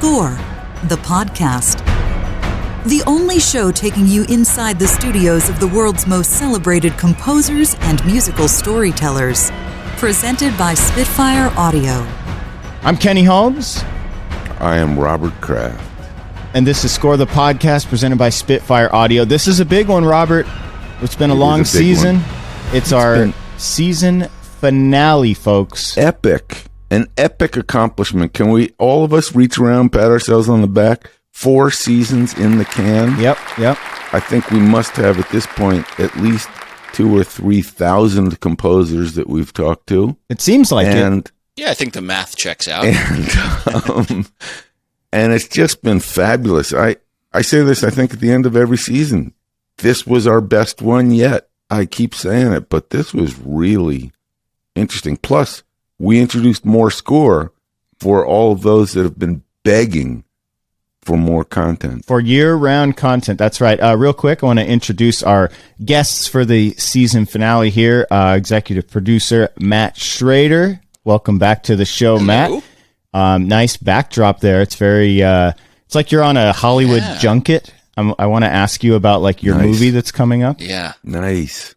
Score, the podcast. The only show taking you inside the studios of the world's most celebrated composers and musical storytellers. Presented by Spitfire Audio. I'm Kenny Holmes. I am Robert Kraft. And this is Score, the podcast presented by Spitfire Audio. This is a big one, Robert. It's been a long season. It's our season finale, folks. Epic. An epic accomplishment. Can we, all of us, reach around, pat ourselves on the back? 4 seasons in the can. Yep. I think we must have, at this point, at least 2,000 or 3,000 composers that we've talked to. It seems like it. Yeah, I think the math checks out. And it's just been fabulous. I say this, I think, at the end of every season. This was our best one yet. I keep saying it, but this was really interesting. Plus, we introduced more Score for all of those that have been begging for more content. For year-round content. That's right. Real quick, I want to introduce our guests for the season finale here. Executive producer Matt Schrader. Welcome back to the show, Hello. Matt. Nice backdrop there. It's very, it's like you're on a Hollywood junket. I want to ask you about like your movie that's coming up. Yeah. Nice.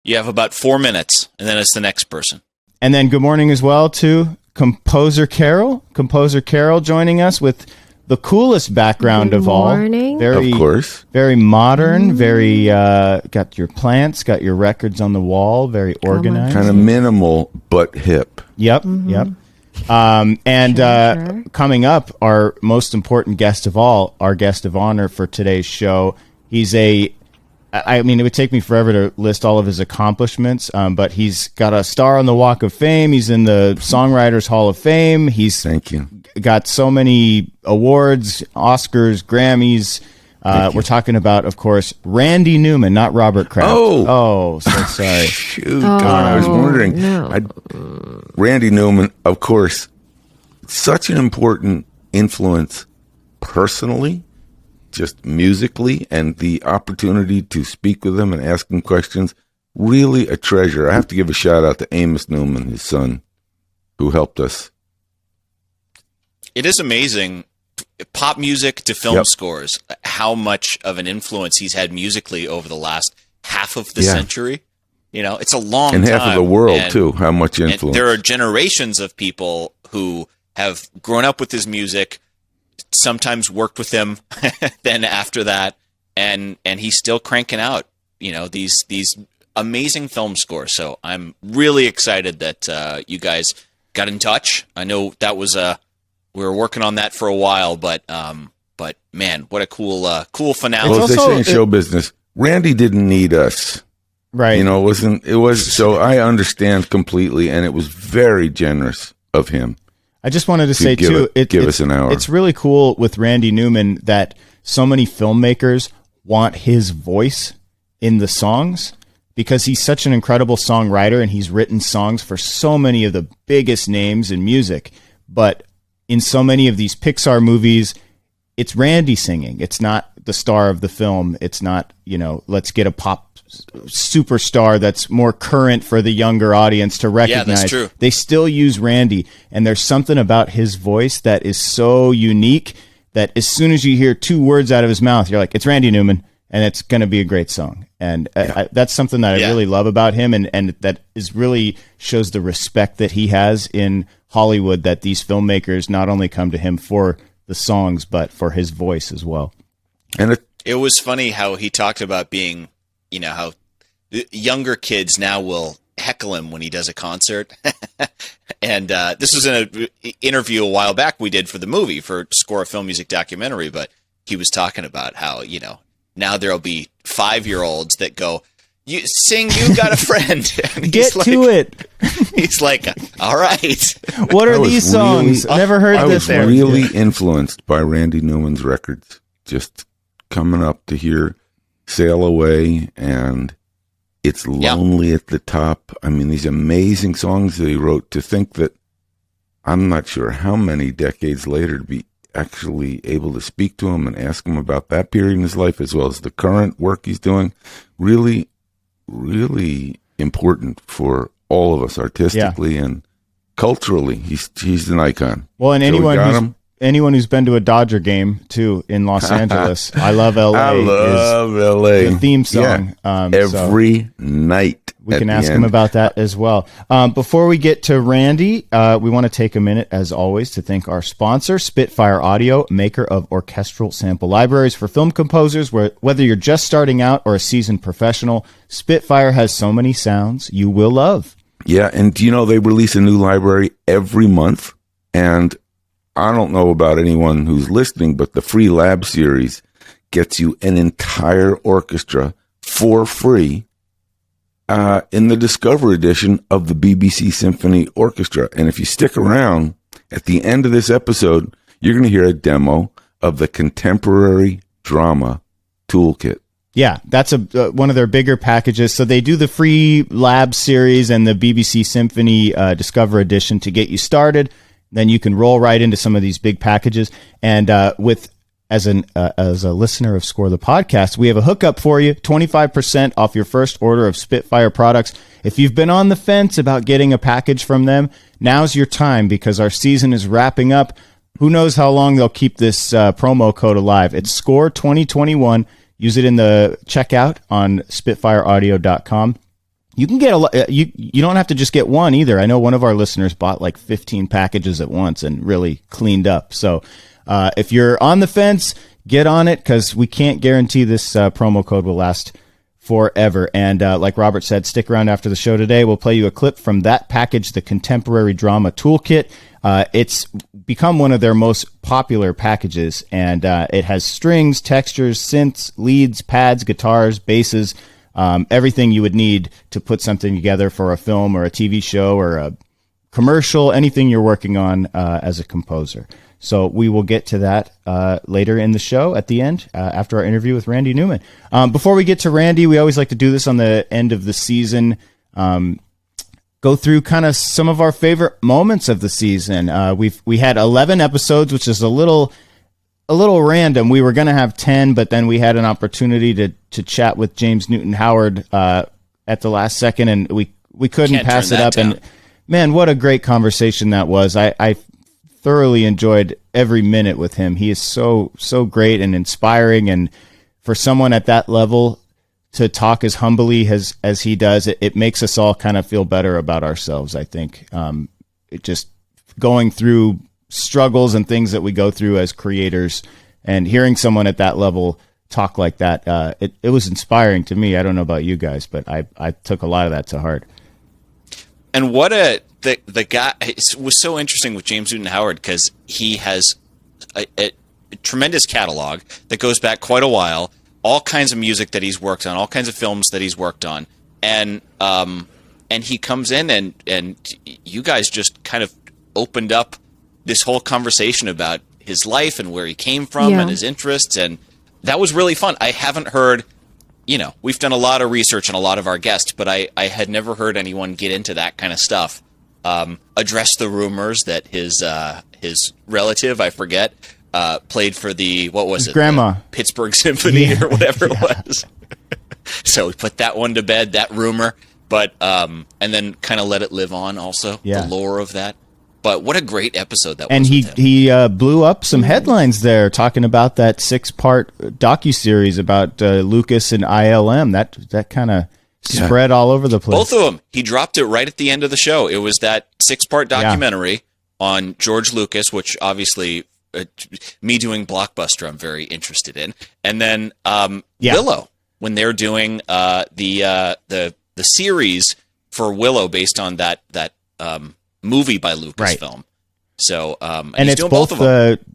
You have about 4 minutes, and then it's the next person. And then good morning as well to Composer Carol. Composer Carol joining us with the coolest background Good of all. morning. Very, of course. Very modern, very, got your plants, got your records on the wall, very organized. Kind of minimal, but hip. Yep. And coming up, our most important guest of all, our guest of honor for today's show. He's I mean, it would take me forever to list all of his accomplishments, but he's got a star on the Walk of Fame. He's in the Songwriters Hall of Fame. Thank you. Got so many awards, Oscars, Grammys. We're talking about, of course, Randy Newman, not Robert Kraft. Oh, so sorry. Shoot, God, I was wondering. Randy Newman, of course, such an important influence personally, just musically, and the opportunity to speak with him and ask him questions, really a treasure. I have to give a shout out to Amos Newman, his son, who helped us. It is amazing, pop music to film scores, how much of an influence he's had musically over the last half of the century. You know, it's a long and time. And half of the world, too, how much influence. There are generations of people who have grown up with his music, sometimes worked with him, then after that, and he's still cranking out, these amazing film scores. So I'm really excited that you guys got in touch. I know that was we were working on that for a while, but man, what a cool finale. Well, as they say in show business, Randy didn't need us. Right. It was so I understand completely, and it was very generous of him. I just wanted to say, too, give us an hour. It's really cool with Randy Newman that so many filmmakers want his voice in the songs because he's such an incredible songwriter and he's written songs for so many of the biggest names in music. But in so many of these Pixar movies, it's Randy singing. It's not the star of the film. It's not, let's get a pop superstar that's more current for the younger audience to recognize. Yeah, that's true. They still use Randy, and there's something about his voice that is so unique that as soon as you hear 2 words out of his mouth, you're like, it's Randy Newman, and it's going to be a great song. And that's something that I really love about him, and that is really shows the respect that he has in Hollywood, that these filmmakers not only come to him for the songs, but for his voice as well. And it was funny how he talked about being, how the younger kids now will heckle him when he does a concert. And this was in an interview a while back we did for the movie, for Score a Film Music Documentary, but he was talking about how, now there'll be 5-year-olds that go, "You sing, you got a friend." Get to it. He's like, all right. What are these songs? Never heard this. I was really influenced by Randy Newman's records, just coming up to hear Sail Away and It's Lonely at the Top. I mean, these amazing songs that he wrote, to think that I'm not sure how many decades later to be actually able to speak to him and ask him about that period in his life as well as the current work he's doing. Really, really important for all of us artistically and culturally. He's an icon. Well, and so anyone who's been to a Dodger game too in Los Angeles, I Love LA. I love LA. The theme song. Every night. We can ask him about that as well. Before we get to Randy, we want to take a minute, as always, to thank our sponsor, Spitfire Audio, maker of orchestral sample libraries for film composers. Whether you're just starting out or a seasoned professional, Spitfire has so many sounds you will love. Yeah, and do you know they release a new library every month? And I don't know about anyone who's listening, but the free lab series gets you an entire orchestra for free in the Discover edition of the BBC Symphony Orchestra. And if you stick around, at the end of this episode, you're going to hear a demo of the Contemporary Drama Toolkit. Yeah, that's one of their bigger packages. So they do the free lab series and the BBC Symphony Discover edition to get you started. Then you can roll right into some of these big packages. And as a listener of Score the Podcast, we have a hookup for you, 25% off your first order of Spitfire products. If you've been on the fence about getting a package from them, now's your time because our season is wrapping up. Who knows how long they'll keep this promo code alive. It's Score 2021. Use it in the checkout on SpitfireAudio.com. You can get you don't have to just get one either. I know one of our listeners bought like 15 packages at once and really cleaned up. So if you're on the fence, get on it because we can't guarantee this promo code will last forever. And like Robert said, stick around after the show today. We'll play you a clip from that package, the Contemporary Drama Toolkit. It's become one of their most popular packages, and it has strings, textures, synths, leads, pads, guitars, basses, everything you would need to put something together for a film or a TV show or a commercial, anything you're working on as a composer. So we will get to that later in the show at the end after our interview with Randy Newman. Before we get to Randy, we always like to do this on the end of the season. Go through kind of some of our favorite moments of the season. We had 11 episodes, which is a little random. We were going to have 10, but then we had an opportunity to chat with James Newton Howard at the last second, and we couldn't pass it up. And man, what a great conversation that was. I thoroughly enjoyed every minute with him. He is so great and inspiring, and for someone at that level to talk as humbly as he does, it makes us all kind of feel better about ourselves, I think. It just going through struggles and things that we go through as creators and hearing someone at that level talk like that, it was inspiring to me. I don't know about you guys, but I took a lot of that to heart. And the guy, it was so interesting with James Newton Howard because he has a tremendous catalog that goes back quite a while. All kinds of music that he's worked on, all kinds of films that he's worked on, and he comes in and you guys just kind of opened up this whole conversation about his life and where he came from and his interests, and that was really fun. I haven't heard, we've done a lot of research on a lot of our guests, but I had never heard anyone get into that kind of stuff. Address the rumors that his relative, I forget, played for his grandma, the Pittsburgh Symphony or whatever it was. So we put that one to bed, that rumor, but and then kind of let it live on. Also, the lore of that. But what a great episode that was! And he blew up some headlines there, talking about that 6-part docuseries about Lucas and ILM. That kind of spread all over the place. Both of them. He dropped it right at the end of the show. It was that 6-part documentary on George Lucas, which obviously. Me doing Blockbuster, I'm very interested in, and then Willow when they're doing the series for Willow based on that movie by Lucasfilm. Right. So and it's both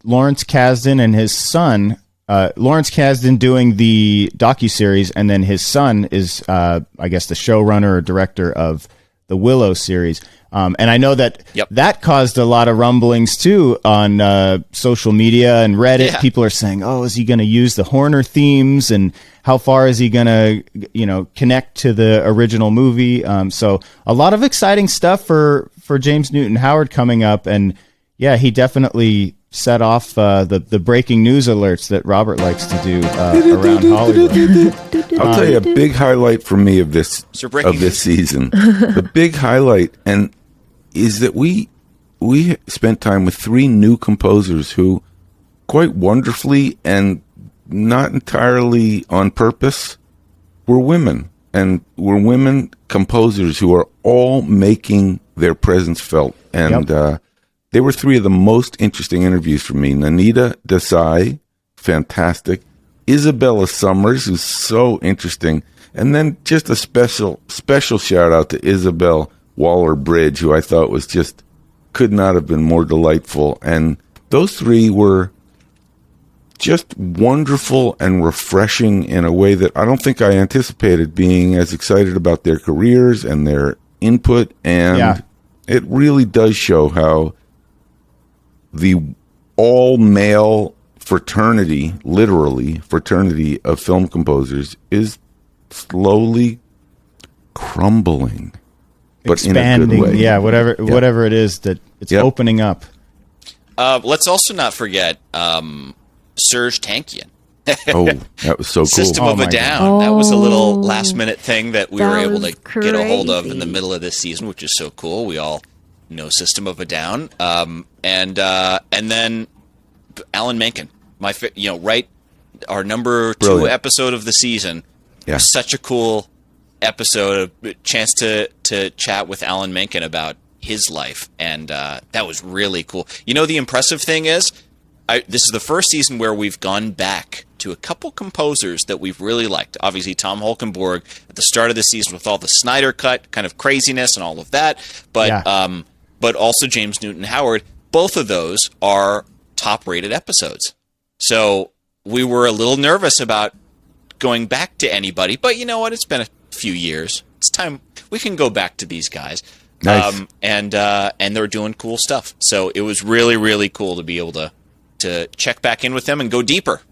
Lawrence Kasdan and his son. Lawrence Kasdan doing the docuseries, and then his son is I guess the showrunner or director of the Willow series. And I know that that caused a lot of rumblings, too, on social media and Reddit. Yeah. People are saying, is he going to use the Horner themes? And how far is he going to, connect to the original movie? So a lot of exciting stuff for James Newton Howard coming up. And, he definitely set off the breaking news alerts that Robert likes to do around Hollywood. I'll tell you a big highlight for me of this season. The big highlight is that we we spent time with 3 new composers who, quite wonderfully and not entirely on purpose, were women. And were women composers who are all making their presence felt. And they were 3 of the most interesting interviews for me. Nanita Desai, fantastic. Isabella Summers, who's so interesting. And then just a special shout out to Isabel Waller-Bridge, who I thought was just, could not have been more delightful. And those 3 were just wonderful and refreshing in a way that I don't think I anticipated, being as excited about their careers and their input. And it really does show how the all-male fraternity, literally fraternity of film composers, is slowly crumbling, but expanding, in a good way. Yeah, whatever it is that it's opening up. Let's also not forget Serge Tankian. Oh, that was so cool. System of a Down. That was a little last minute thing that we were able to get a hold of in the middle of this season, which is so cool. We all know System of a Down. And then Alan Menken, our number 2 Brilliant episode of the season. Yeah. Such a cool episode, a chance to chat with Alan Menken about his life. And that was really cool. The impressive thing is, this is the first season where we've gone back to a couple composers that we've really liked. Obviously, Tom Holkenborg at the start of the season with all the Snyder Cut kind of craziness and all of that. But also James Newton Howard. Both of those are top-rated episodes. So we were a little nervous about going back to anybody. But you know what? It's been a few years. It's time we can go back to these guys. Nice. And they're doing cool stuff. So it was really, really cool to be able to check back in with them and go deeper.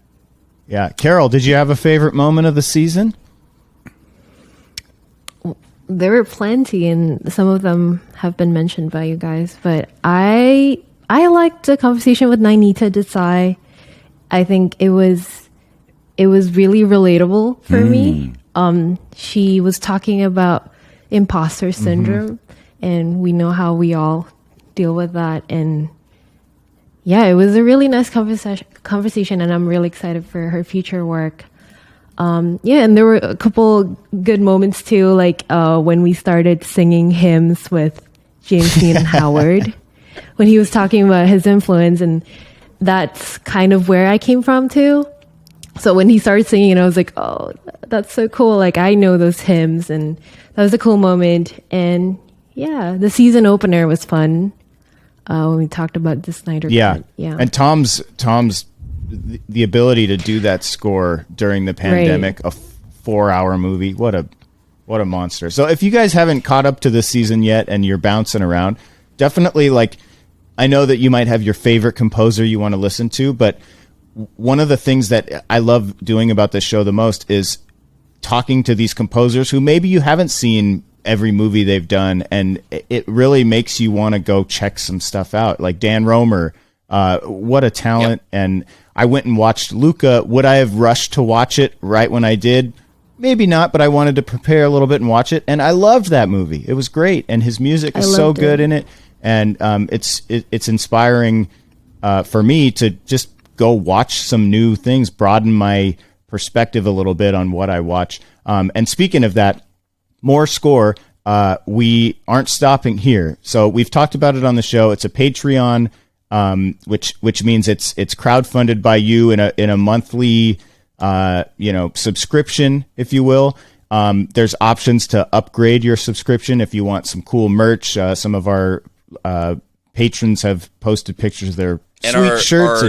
Yeah. Carol, did you have a favorite moment of the season? There were plenty, and some of them have been mentioned by you guys, but I liked the conversation with Nainita Desai. I think it was really relatable for me. She was talking about imposter syndrome, and we know how we all deal with that. And yeah, it was a really nice conversation, and I'm really excited for her future work. And there were a couple good moments too, like when we started singing hymns with James Newton Howard, when he was talking about his influence, and that's kind of where I came from too. So when he started singing, I was like, oh, that's so cool. Like, I know those hymns, and that was a cool moment. And yeah, the season opener was fun. When we talked about the Snyder Cut. Yeah. And Tom's the ability to do that score during the pandemic, a 4-hour movie. What a monster. So if you guys haven't caught up to this season yet and you're bouncing around, definitely, I know that you might have your favorite composer you want to listen to, but one of the things that I love doing about this show the most is talking to these composers who maybe you haven't seen every movie they've done, and it really makes you want to go check some stuff out. Like Dan Romer, what a talent. Yep. And I went and watched Luca. Would I have rushed to watch it right when I did? Maybe not, but I wanted to prepare a little bit and watch it, and I loved that movie. It was great, and his music is so good in it, and it's inspiring for me to just go watch some new things, broaden my perspective a little bit on what I watch. And speaking of that, more score. We aren't stopping here. So we've talked about it on the show. It's a Patreon, which means it's crowdfunded by you in a monthly, subscription, if you will. There's options to upgrade your subscription if you want some cool merch. Some of our patrons have posted pictures of their sweet shirts.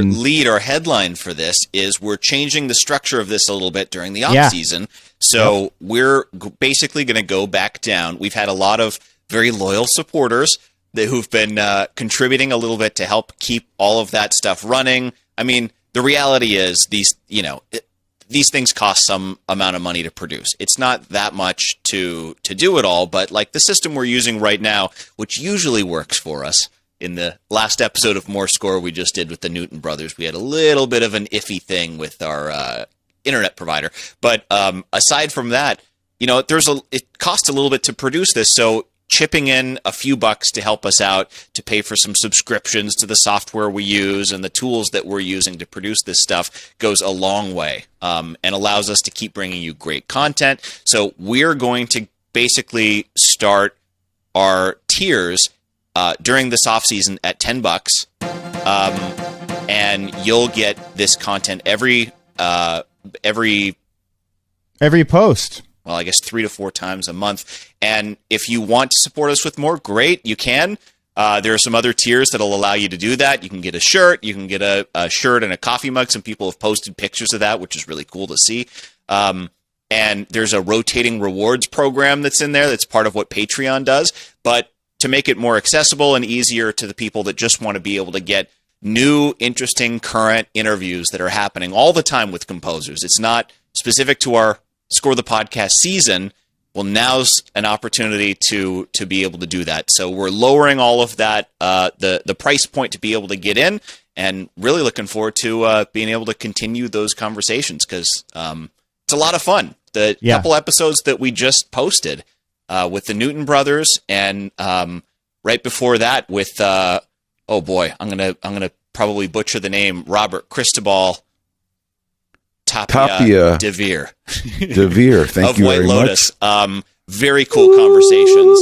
Our headline for this is we're changing the structure of this a little bit during the off season. So we're basically going to go back down. We've had a lot of very loyal supporters who've been contributing a little bit to help keep all of that stuff running. I mean, the reality is these things cost some amount of money to produce. It's not that much to do it all, but like the system we're using right now, which usually works for us. In the last episode of More Score we just did with the Newton brothers, we had a little bit of an iffy thing with our internet provider. But aside from that, it costs a little bit to produce this. So chipping in a few bucks to help us out to pay for some subscriptions to the software we use and the tools that we're using to produce this stuff goes a long way, and allows us to keep bringing you great content. So we're going to basically start our tiers during this off season at $10, and you'll get this content every post. Well, I guess 3 to 4 times a month. And if you want to support us with more, great, you can. There are some other tiers that'll allow you to do that. You can get a shirt. You can get a shirt and a coffee mug. Some people have posted pictures of that, which is really cool to see. And there's a rotating rewards program that's in there that's part of what Patreon does. But to make it more accessible and easier to the people that just want to be able to get new, interesting, current interviews that are happening all the time with composers. It's not specific to our Score the Podcast season. Well, now's an opportunity to be able to do that. So we're lowering all of that, the price point to be able to get in, and really looking forward to being able to continue those conversations, because it's a lot of fun. The couple episodes that we just posted with the Newton brothers, and right before that with oh boy, I'm gonna probably butcher the name, Robert Cristobal Tapia De Vere. De Vere, thank you very Lotus. much. Very cool conversations.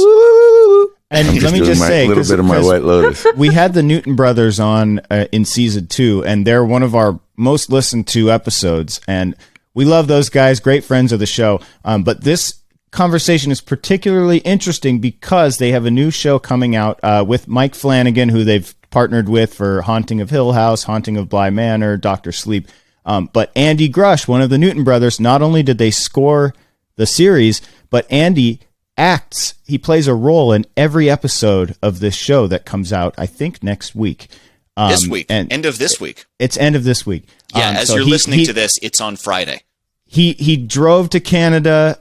And let me just say, a little bit of my White Lotus. We had the Newton brothers on in season 2, and they're one of our most listened to episodes. And we love those guys, great friends of the show. But this conversation is particularly interesting because they have a new show coming out with Mike Flanagan, who they've partnered with for Haunting of Hill House, Haunting of Bly Manor, Dr. Sleep. But Andy Grush, one of the Newton brothers, not only did they score the series, but Andy acts. He plays a role in every episode of this show that comes out, I think, next week. This week, end of this week. It's end of this week. Yeah, as you're listening to this, it's on Friday. He drove to Canada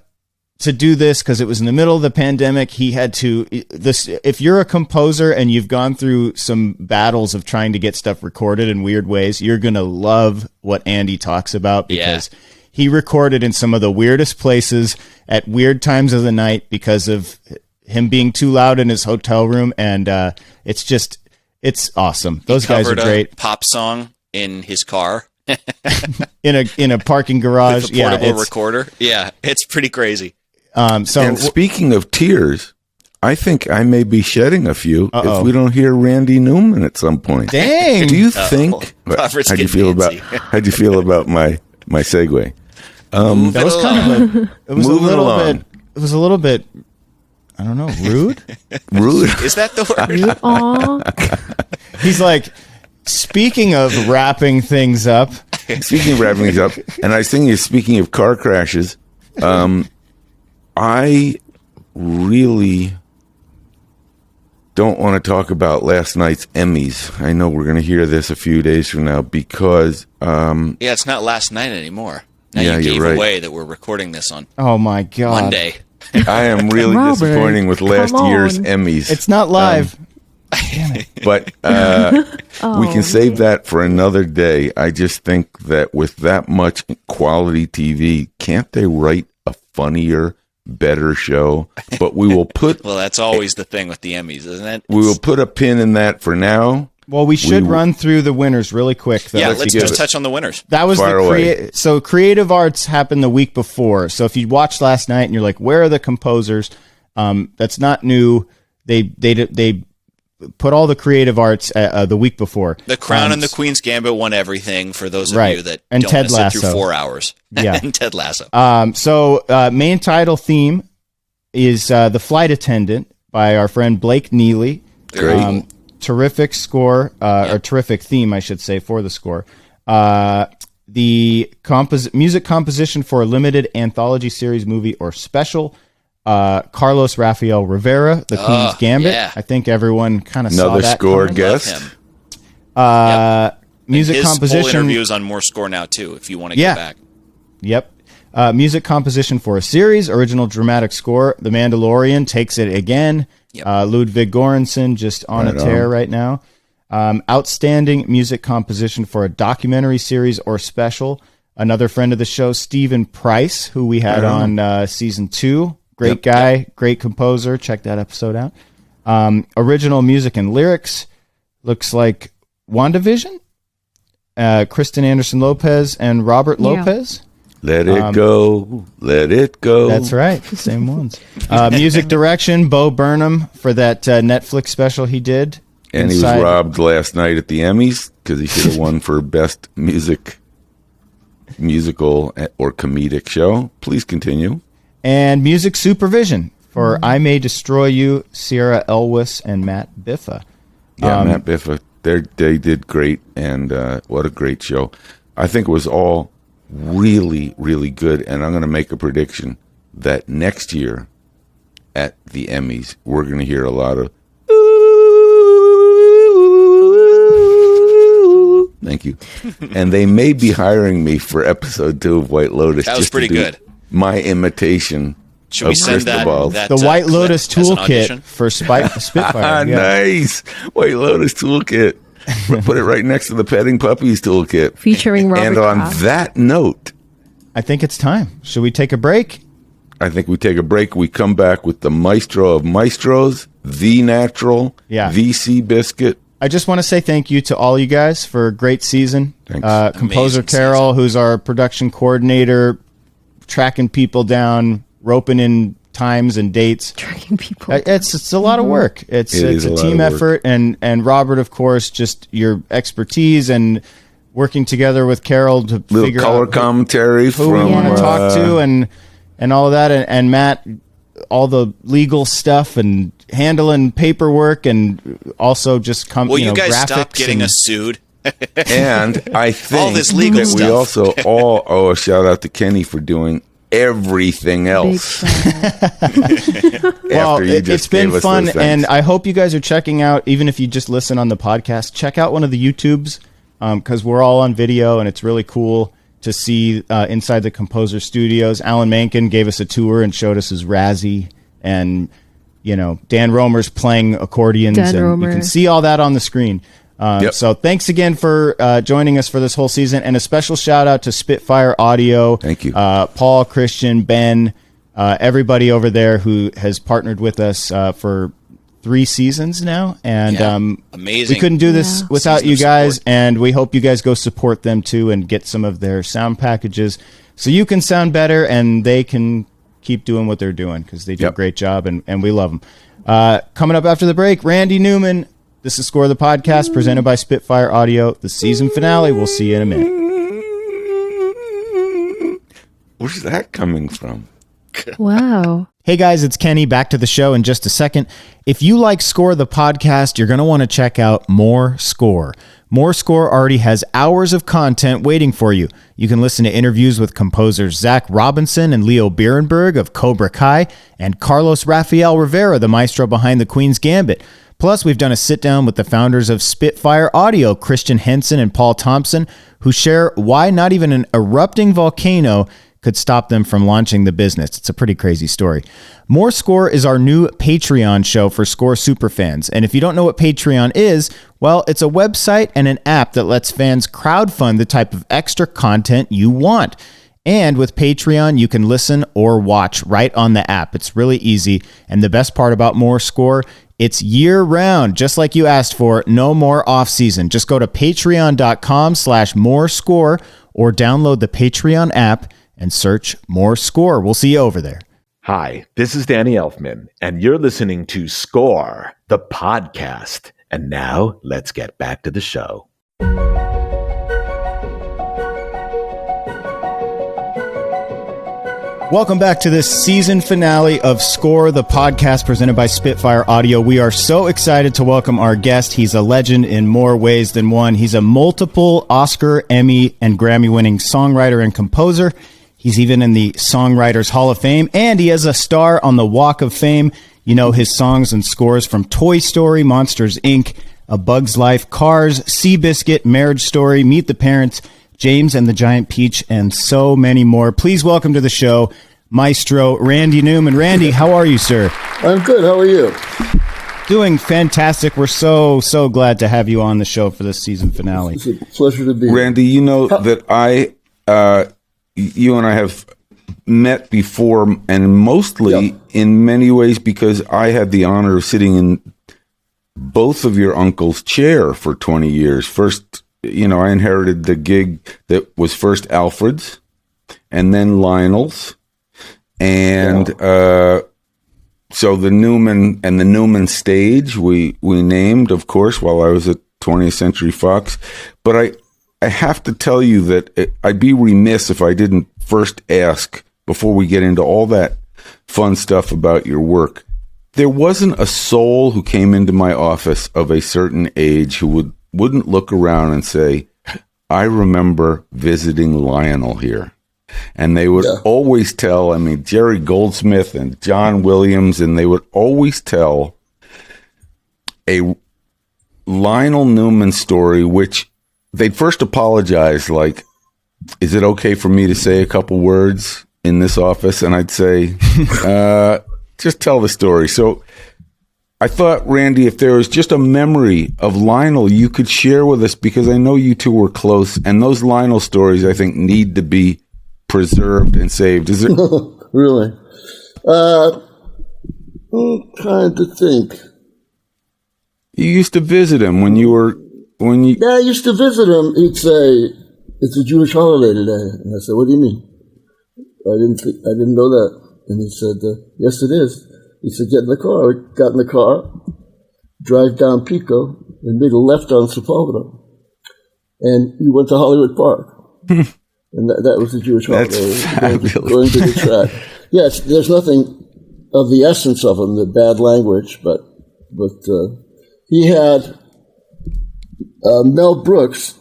to do this because it was in the middle of the pandemic. He had to if you're a composer and you've gone through some battles of trying to get stuff recorded in weird ways, you're going to love what Andy talks about, because he recorded in some of the weirdest places at weird times of the night because of him being too loud in his hotel room. And it's awesome. Those guys are great. A pop song in his car. in a parking garage. With a portable recorder. Yeah, it's pretty crazy. And speaking of tears, I think I may be shedding a few if we don't hear Randy Newman at some point. Dang! Do you think? How'd you feel about my segue? That was kind of it was a little bit. I don't know, rude. Rude. Is that the word? Aw. He's like, speaking of wrapping things up. Speaking of wrapping things up, and I was thinking, speaking of car crashes, I really don't want to talk about last night's Emmys. I know we're going to hear this a few days from now because... it's not last night anymore. Now you gave away that we're recording this on my God. Monday. I am really disappointing with last year's Emmys. It's not live. But we can save that for another day. I just think that with that much quality TV, can't they write a funnier, better show? But we will put... Well, that's always the thing with the Emmys, isn't it? We will put a pin in that for now. Well, we should run through the winners really quick, though. Yeah, let's just touch on the winners. That was so Creative Arts happened the week before. So if you watched last night and you're like, where are the composers? That's not new. They put all the Creative Arts the week before. The Crown and the Queen's Gambit won everything for those of you that and don't Ted want to sit Lasso. through 4 hours. Yeah. And Ted Lasso. So main title theme is The Flight Attendant by our friend Blake Neely. Great. Terrific score, or terrific theme, I should say, for the score. The music composition for a limited anthology series, movie, or special. Carlos Rafael Rivera, The Queen's Gambit. Yeah. I think everyone kind of saw that. Another score coming. guest. Music his composition. Full interviews on More Score Now too, if you want to get back. Yep. Music composition for a series, original dramatic score. The Mandalorian takes it again. Yep. Ludwig Göransson just on a tear right now. Outstanding music composition for a documentary series or special. Another friend of the show, Stephen Price, who we had on season 2. Great guy, great composer. Check that episode out. Original music and lyrics looks like WandaVision, Kristen Anderson Lopez, and Robert Lopez. Let it go, let it go. That's right, same ones. Music direction, Bo Burnham for that Netflix special he did. And he was robbed last night at the Emmys because he should have won for best musical or comedic show. Please continue. And music supervision for I May Destroy You, Sierra Elwes and Matt Biffa. Yeah, Matt Biffa. They did great, and what a great show. I think it was all really, really good, and I'm going to make a prediction that next year at the Emmys, we're going to hear a lot of thank you. And they may be hiring me for episode 2 of White Lotus. That was pretty good. My imitation Should we send that the White Lotus toolkit for Spitfire. Nice. White Lotus toolkit. Put it right next to the Petting Puppies toolkit. Featuring Robert And on Kraft. that note, I think it's time. Should we take a break? I think we take a break. We come back with the maestro of maestros, the natural, the Seabiscuit. I just want to say thank you to all you guys for a great season. Thanks. Composer Carol, who's our production coordinator, tracking people down, roping in times and dates. Tracking people. It's a lot of work. It's a team effort. And Robert, of course, just your expertise and working together with Carol to figure color out commentary who we want to talk to and all of that. And Matt, all the legal stuff and handling paperwork and also just you guys stop getting us sued. And I think all this legal that stuff. we also all owe a shout out to Kenny for doing everything else. Well, it's been fun, and I hope you guys are checking out, even if you just listen on the podcast, check out one of the YouTubes, because we're all on video, and it's really cool to see inside the composer studios. Alan Menken gave us a tour and showed us his Razzie, and Dan Romer's playing accordions, and you can see all that on the screen. So thanks again for joining us for this whole season, and a special shout out to Spitfire Audio. Thank you. Paul, Christian, Ben, everybody over there who has partnered with us for 3 seasons now. And amazing. We couldn't do this without you guys, and we hope you guys go support them too and get some of their sound packages so you can sound better and they can keep doing what they're doing, because they do a great job, and we love them. Coming up after the break, Randy Newman. This is Score the Podcast, presented by Spitfire Audio, the season finale. We'll see you in a minute. Where's that coming from? Wow. Hey guys, it's Kenny. Back to the show in just a second. If you like Score the Podcast, you're going to want to check out More Score. More Score already has hours of content waiting for you. You can listen to interviews with composers Zach Robinson and Leo Bierenberg of Cobra Kai, and Carlos Rafael Rivera, the maestro behind The Queen's Gambit. Plus, we've done a sit-down with the founders of Spitfire Audio, Christian Henson and Paul Thompson, who share why not even an erupting volcano could stop them from launching the business. It's a pretty crazy story. More Score is our new Patreon show for Score superfans. And if you don't know what Patreon is, well, it's a website and an app that lets fans crowdfund the type of extra content you want. And with Patreon, you can listen or watch right on the app. It's really easy. And the best part about More Score, it's year-round, just like you asked for. No more off-season. Just go to patreon.com/morescore or download the Patreon app and search More Score. We'll see you over there. Hi, this is Danny Elfman, and you're listening to Score, the podcast. And now, let's get back to the show. Welcome back to this season finale of Score, the podcast presented by Spitfire Audio. We are so excited to welcome our guest. He's a legend in more ways than one. He's a multiple Oscar, Emmy, and Grammy-winning songwriter and composer. He's even in the Songwriters Hall of Fame, and he has a star on the Walk of Fame. You know his songs and scores from Toy Story, Monsters, Inc., A Bug's Life, Cars, Seabiscuit, Marriage Story, Meet the Parents, James and the Giant Peach, and so many more. Please welcome to the show, Maestro Randy Newman. Randy, how are you, sir? I'm good. How are you? Doing fantastic. We're so glad to have you on the show for this season finale. It's a pleasure to be here. Randy, you know that you and I have met before, and mostly in many ways because I had the honor of sitting in both of your uncle's chair for 20 years. First, I inherited the gig that was first Alfred's and then Lionel's. And so the Newman stage we named, of course, while I was at 20th Century Fox. But I have to tell you that I'd be remiss if I didn't first ask, before we get into all that fun stuff about your work, there wasn't a soul who came into my office of a certain age who wouldn't look around and say, I remember visiting Lionel here. And they would always tell, Jerry Goldsmith and John Williams, and they would always tell a Lionel Newman story, which they'd first apologize, like, is it okay for me to say a couple words in this office? And I'd say, just tell the story. So I thought, Randy, if there was just a memory of Lionel you could share with us, because I know you two were close, and those Lionel stories, I think, need to be preserved and saved. Is it really? I'm trying to think. You used to visit him Yeah, I used to visit him. He'd say, "It's a Jewish holiday today," and I said, "What do you mean?" I didn't know that. And he said, "Yes, it is." He said, "Get in the car." We got in the car, drive down Pico, and made a left on Sepulveda, and we went to Hollywood Park. And that was the Jewish holiday. Going to the track. Yes, there's nothing of the essence of him, the bad language, but he had Mel Brooks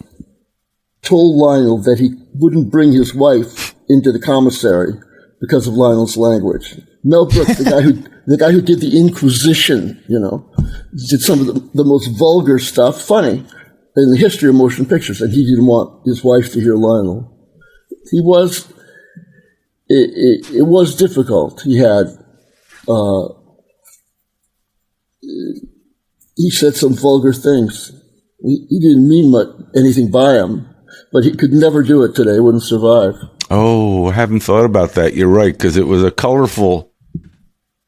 told Lionel that he wouldn't bring his wife into the commissary because of Lionel's language. Mel Brooks, the guy who did the Inquisition, did some of the most vulgar stuff, funny, in the history of motion pictures, and he didn't want his wife to hear Lionel. It was difficult. He had, he said some vulgar things. He didn't mean anything by him, but he could never do it today. Wouldn't survive. Oh, I haven't thought about that. You're right, because it was a colorful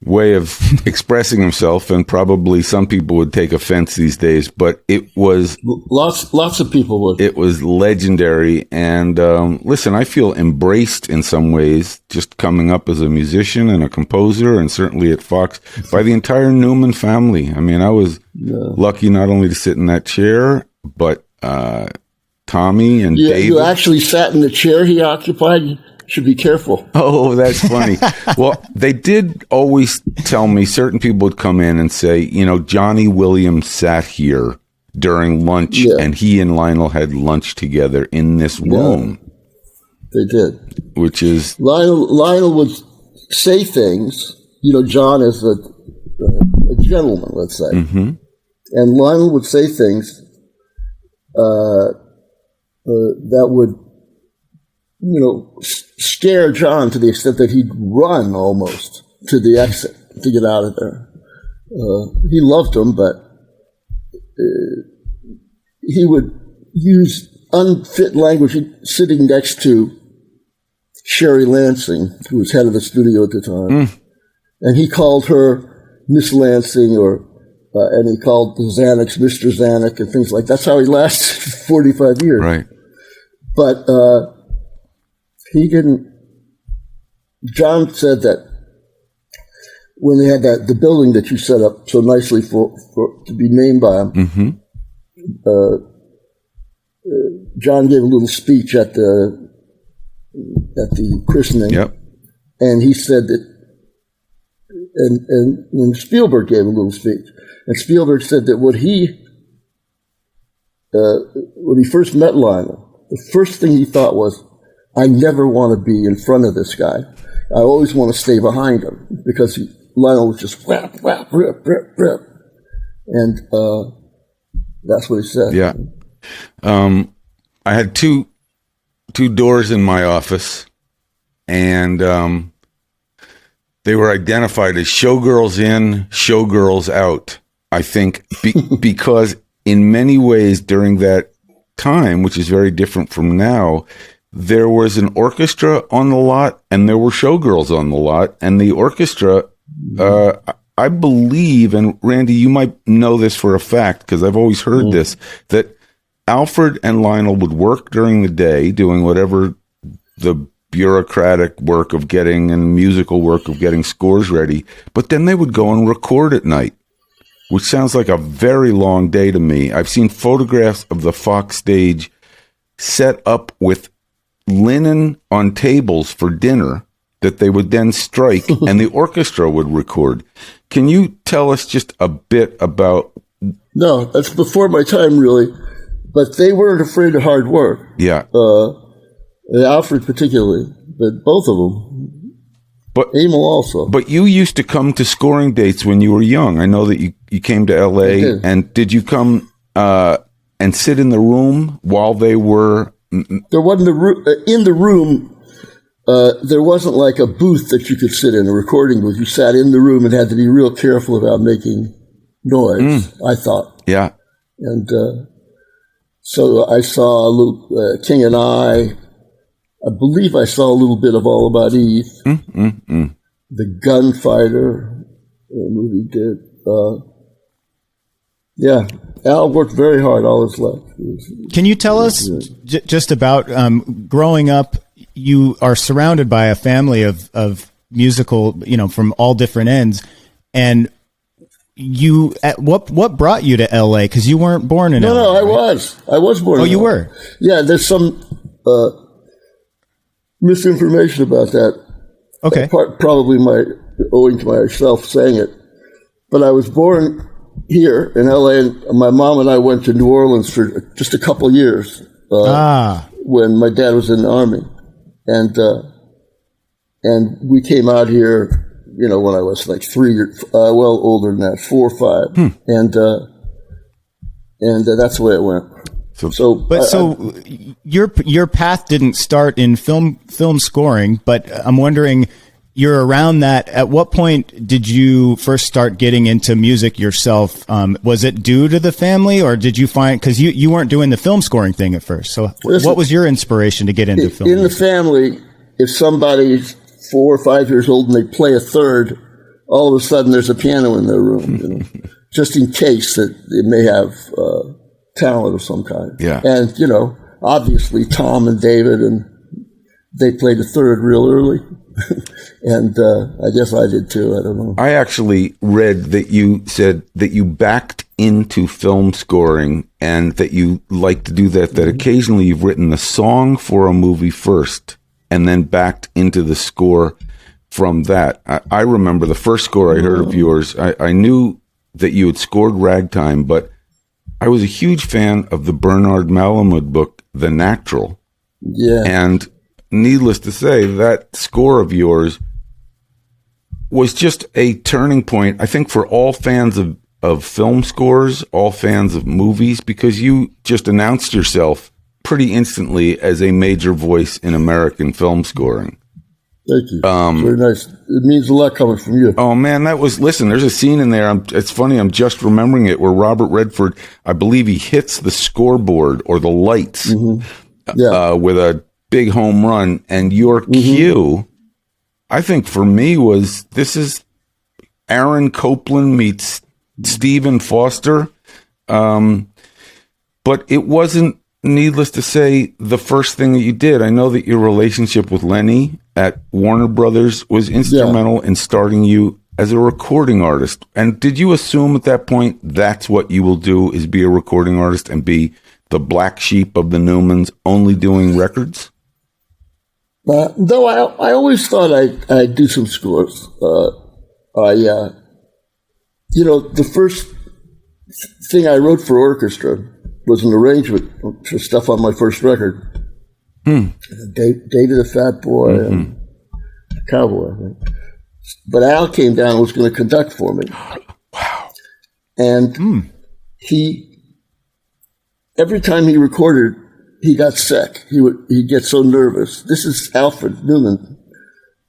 way of expressing himself, and probably some people would take offense these days, but it was lots of people would. It was legendary. And listen, I feel embraced in some ways, just coming up as a musician and a composer, and certainly at Fox, by the entire Newman family. I was lucky not only to sit in that chair, but Tommy and David. You actually sat in the chair he occupied. Should be careful. Oh, that's funny. Well, they did always tell me, certain people would come in and say, Johnny Williams sat here during lunch, and he and Lionel had lunch together in this room. They did. Which is... Lionel would say things. John is a gentleman, let's say. Mm-hmm. And Lionel would say things that would, scare John to the extent that he'd run almost to the exit to get out of there. He loved him, but he would use unfit language sitting next to Sherry Lansing, who was head of the studio at the time. And he called her Miss Lansing, and he called the Zanucks Mr. Zanuck and things like that. That's how he lasted 45 years. Right. But he didn't. John said that when they had the building that you set up so nicely for to be named by him, John gave a little speech at the christening, and he said that, and Spielberg gave a little speech, and Spielberg said that when he first met Lionel, the first thing he thought was, I never want to be in front of this guy. I always want to stay behind him, because Lionel was just whap, whap, rip, rip, rip. And that's what he said. Yeah. I had two doors in my office, and they were identified as showgirls in, showgirls out, I think, because in many ways during that time, which is very different from now, there was an orchestra on the lot and there were showgirls on the lot. And the orchestra, I believe, and Randy, you might know this for a fact because I've always heard this, that Alfred and Lionel would work during the day doing whatever the bureaucratic work of getting and musical work of getting scores ready, but then they would go and record at night, which sounds like a very long day to me. I've seen photographs of the Fox stage set up with linen on tables for dinner that they would then strike and the orchestra would record. Can you tell us just a bit about... No, that's before my time, really. But they weren't afraid of hard work. Yeah. Alfred particularly, but both of them. But Emil also. But you used to come to scoring dates when you were young. I know that you came to L.A. Did. And did you come and sit in the room while they were... There wasn't in the room. There wasn't like a booth that you could sit in, a recording booth. You sat in the room and had to be real careful about making noise, I thought. Yeah. And so I saw a little King and I believe I saw a little bit of All About Eve. The Gunfighter movie did. Yeah, Al worked very hard all his life. Can you tell us just about growing up? You are surrounded by a family of musical, from all different ends. And you, what brought you to LA? Because you weren't born in LA. No, right? I was born. Oh, in you LA. were? Yeah, there's some misinformation about that. Okay. Probably owing to myself saying it. But I was born here in LA, and my mom and I went to New Orleans for just a couple years when my dad was in the Army. And we came out here, when I was like 3 years, older than that, 4 or 5. And that's the way it went. So your path didn't start in film scoring, but I'm wondering, you're around that. At what point did you first start getting into music yourself? Was it due to the family, or did you find, because you weren't doing the film scoring thing at first? So what was your inspiration to get into film? In the family, if somebody's 4 or 5 years old and they play a third, all of a sudden there's a piano in their room, just in case that they may have talent of some kind. Yeah. And, obviously Tom and David, and they played a third real early. And I guess I did too. I don't know. I actually read that you said that you backed into film scoring and that you like to do that, that occasionally you've written the song for a movie first and then backed into the score from that. I remember the first score I heard of yours. I knew that you had scored Ragtime, but I was a huge fan of the Bernard Malamud book, The Natural. Yeah. And needless to say, that score of yours was just a turning point, I think, for all fans of film scores, all fans of movies, because you just announced yourself pretty instantly as a major voice in American film scoring. Thank you. Very nice. It means a lot coming from you. Oh, man, listen, there's a scene in there. It's funny. I'm just remembering it where Robert Redford, I believe he hits the scoreboard or the lights with a big home run, and your cue, I think for me this is Aaron Copland meets Stephen Foster. But it wasn't, needless to say, the first thing that you did. I know that your relationship with Lenny at Warner Brothers was instrumental in starting you as a recording artist. And did you assume at that point that's what you will do, is be a recording artist and be the black sheep of the Newmans, only doing records? Though I always thought I'd do some scores. The first thing I wrote for orchestra was an arrangement for stuff on my first record. Dated a Fat Boy and Cowboy. Right? But Al came down and was going to conduct for me. Wow. And every time he recorded, he got sick. He'd get so nervous. This is Alfred Newman.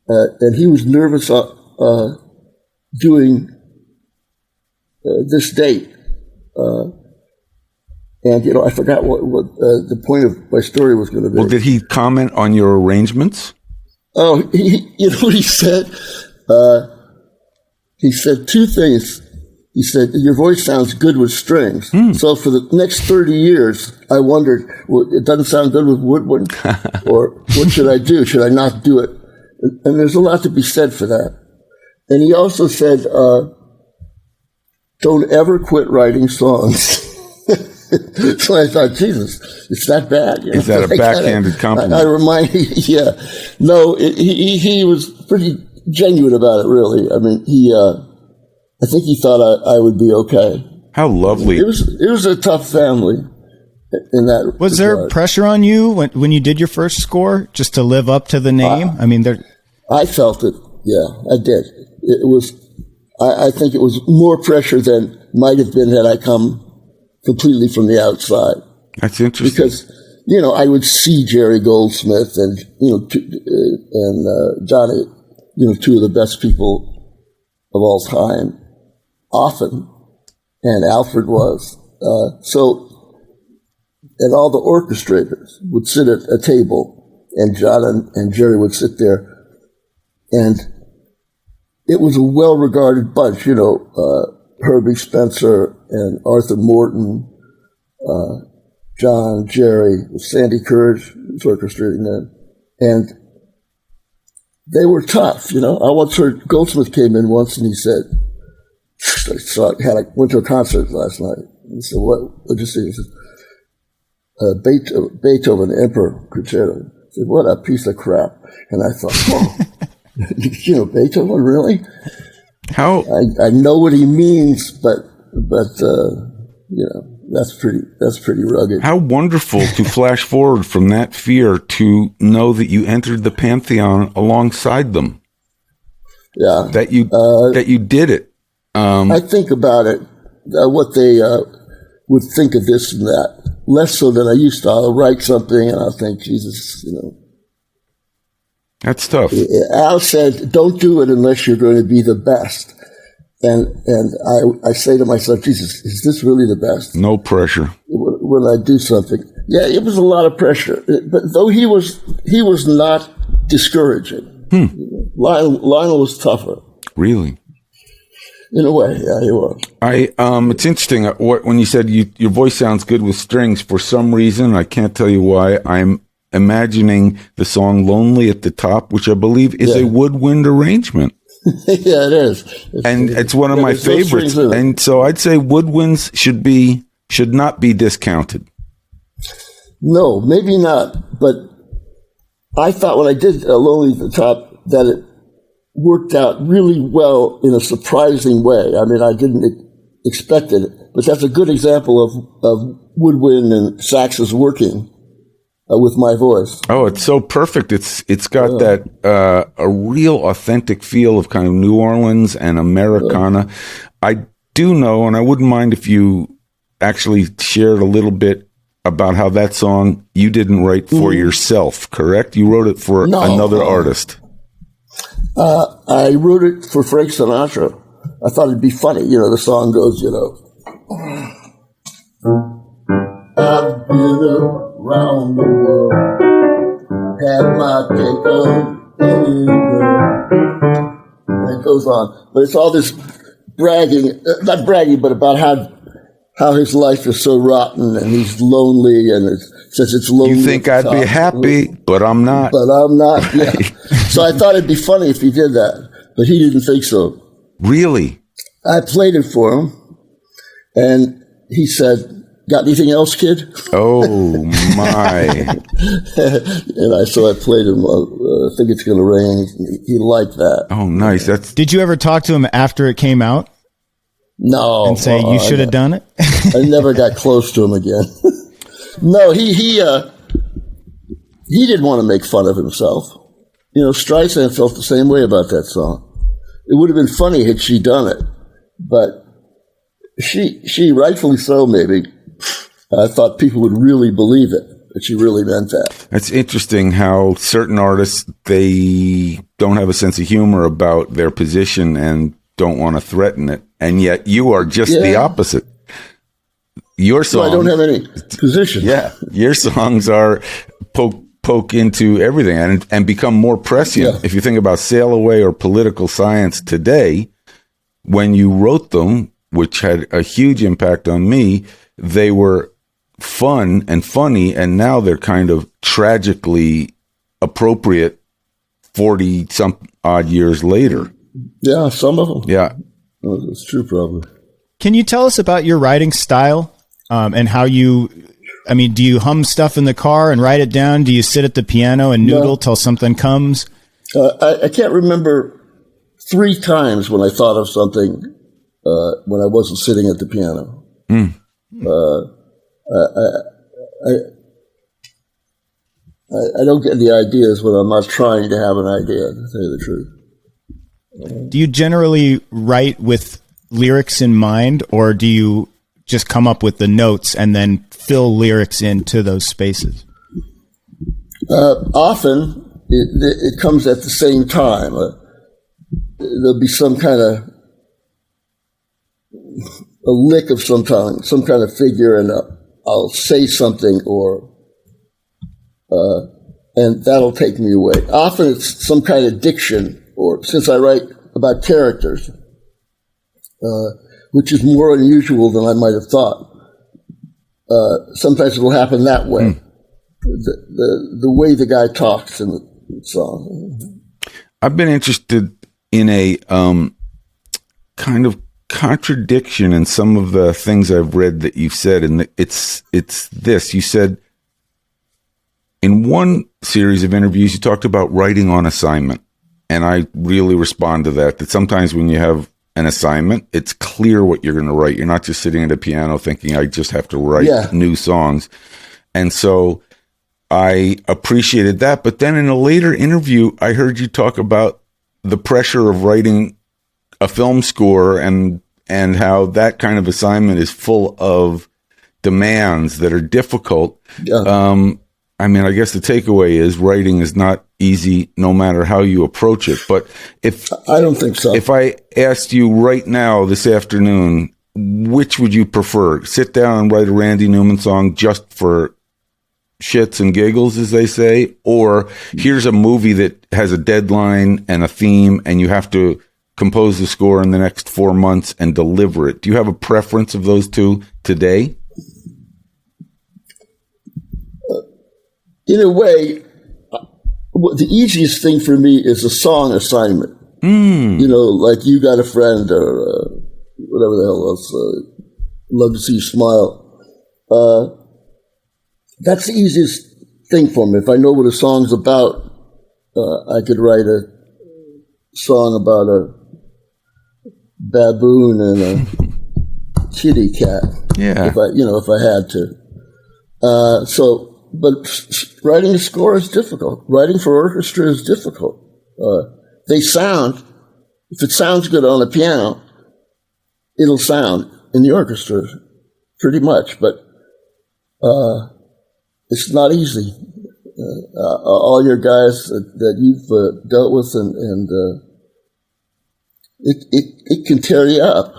And he was nervous doing this date. And, I forgot what the point of my story was going to be. Well, did he comment on your arrangements? Oh, you know what he said? He said two things. He said, your voice sounds good with strings. So for the next 30 years, I wondered, well, it doesn't sound good with woodwind? Or what should I do? Should I not do it? And there's a lot to be said for that. And he also said, don't ever quit writing songs. So I thought, Jesus, it's that bad. Is that a backhanded compliment? I remind you, yeah. No, he was pretty genuine about it, really. I mean, I think he thought I would be okay. How lovely. It was a tough family in that Was regard. there pressure on you when you did your first score just to live up to the name? I felt it. Yeah, I did. It was, I think it was more pressure than might have been had I come completely from the outside. That's interesting. Because, I would see Jerry Goldsmith and, Johnny, two of the best people of all time, often, and Alfred was. And all the orchestrators would sit at a table, and John and Jerry would sit there, and it was a well-regarded bunch, Herbie Spencer and Arthur Morton, John, Jerry, Sandy Courage was orchestrating them. And they were tough, I once heard Goldsmith came in once and he said, I went to a concert last night. He said, what'd you see? He said, Beethoven, Emperor Concerto. I said, what a piece of crap. And I thought, Beethoven, really? How I know what he means, but that's pretty rugged. How wonderful to flash forward from that fear to know that you entered the pantheon alongside them. Yeah, that you did it. I think about it, what they would think of this and that, less so than I used to. I'll write something and I'll think, Jesus, That's tough. Al said, don't do it unless you're going to be the best. And I say to myself, Jesus, is this really the best? No pressure. When I do something. Yeah, it was a lot of pressure. But though he was not discouraging. Lionel was tougher. Really? In a way, yeah, he was. It's interesting when you said your voice sounds good with strings. For some reason, I can't tell you why, I'm imagining the song "Lonely" at the top, which I believe is a woodwind arrangement. Yeah, it is. It's one of my favorites. And so I'd say woodwinds should not be discounted. No, maybe not. But I thought when I did "Lonely" at the top that it worked out really well in a surprising way. I mean, I didn't expect it, but that's a good example of woodwind and saxes working with my voice. Oh, it's so perfect. It's got that a real authentic feel of kind of New Orleans and Americana. I do know, and I wouldn't mind if you actually shared a little bit about how that song you didn't write for yourself, correct? You wrote it for another artist. I wrote it for Frank Sinatra. I thought it'd be funny. The song goes, I've been around the world, had my cake on anywhere. And it goes on. But it's all this bragging, not bragging, but about how his life is so rotten and he's lonely and it says it's lonely. You think I'd be happy, but I'm not. But I'm not, yeah. So I thought it'd be funny if he did that, but he didn't think so. Really? I played it for him, and he said, got anything else, kid? Oh, my. And so I played him, I think it's going to rain. He liked that. Oh, nice. Did you ever talk to him after it came out? No. And say, you should have done it? I never got close to him again. No, he didn't want to make fun of himself. Streisand felt the same way about that song. It would have been funny had she done it, but she rightfully so, maybe, I thought people would really believe it, that she really meant that. It's interesting how certain artists, they don't have a sense of humor about their position and don't want to threaten it. And yet you are just the opposite. your songs. I don't have any position. Yeah, your songs are poke into everything and become more prescient. Yeah. If you think about Sail Away or Political Science today, when you wrote them, which had a huge impact on me, they were fun and funny, and now they're kind of tragically appropriate 40-some-odd years later. Yeah, some of them. Yeah. That's true, probably. Can you tell us about your writing style and how do you hum stuff in the car and write it down? Do you sit at the piano and noodle till something comes? I can't remember 3 times when I thought of something when I wasn't sitting at the piano. I don't get the ideas when I'm not trying to have an idea, to tell you the truth. Do you generally write with lyrics in mind, or do you just come up with the notes and then fill lyrics into those spaces? Often it comes at the same time. There'll be some kind of a lick of some kind of figure, and I'll say something, and that'll take me away. Often it's some kind of diction, or since I write about characters, which is more unusual than I might have thought. Sometimes it'll happen that way. The way the guy talks in the song. I've been interested in a kind of contradiction in some of the things I've read that you've said, and it's this. You said in one series of interviews you talked about writing on assignment, and I really respond to that. That sometimes when you have an assignment, it's clear what you're going to write. You're not just sitting at a piano thinking, I just have to write new songs. And so I appreciated that. But then in a later interview, I heard you talk about the pressure of writing a film score and how that kind of assignment is full of demands that are difficult. Yeah. I guess the takeaway is writing is not easy no matter how you approach it. But I don't think so. If I asked you right now this afternoon, which would you prefer? Sit down and write a Randy Newman song just for shits and giggles, as they say, or here's a movie that has a deadline and a theme and you have to compose the score in the next 4 months and deliver it. Do you have a preference of those two today? In a way, the easiest thing for me is a song assignment. Like You Got a Friend or whatever the hell else. Love to See You Smile. That's the easiest thing for me. If I know what a song's about, I could write a song about a baboon and a kitty cat. Yeah. If I had to. But writing a score is difficult. Writing for orchestra is difficult. If it sounds good on the piano, it'll sound in the orchestra pretty much, but it's not easy. All your guys that you've dealt with, and it can tear you up,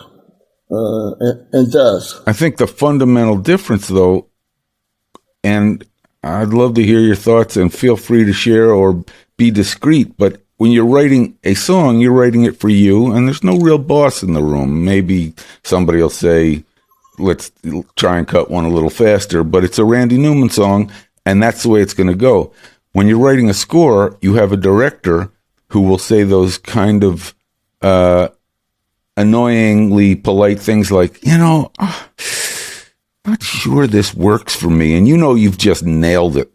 and does. I think the fundamental difference, though, and I'd love to hear your thoughts, and feel free to share or be discreet, but when you're writing a song, you're writing it for you, and there's no real boss in the room. Maybe somebody will say, let's try and cut one a little faster, but it's a Randy Newman song, and that's the way it's going to go. When you're writing a score, you have a director who will say those kind of annoyingly polite things like, not sure this works for me, and you've just nailed it.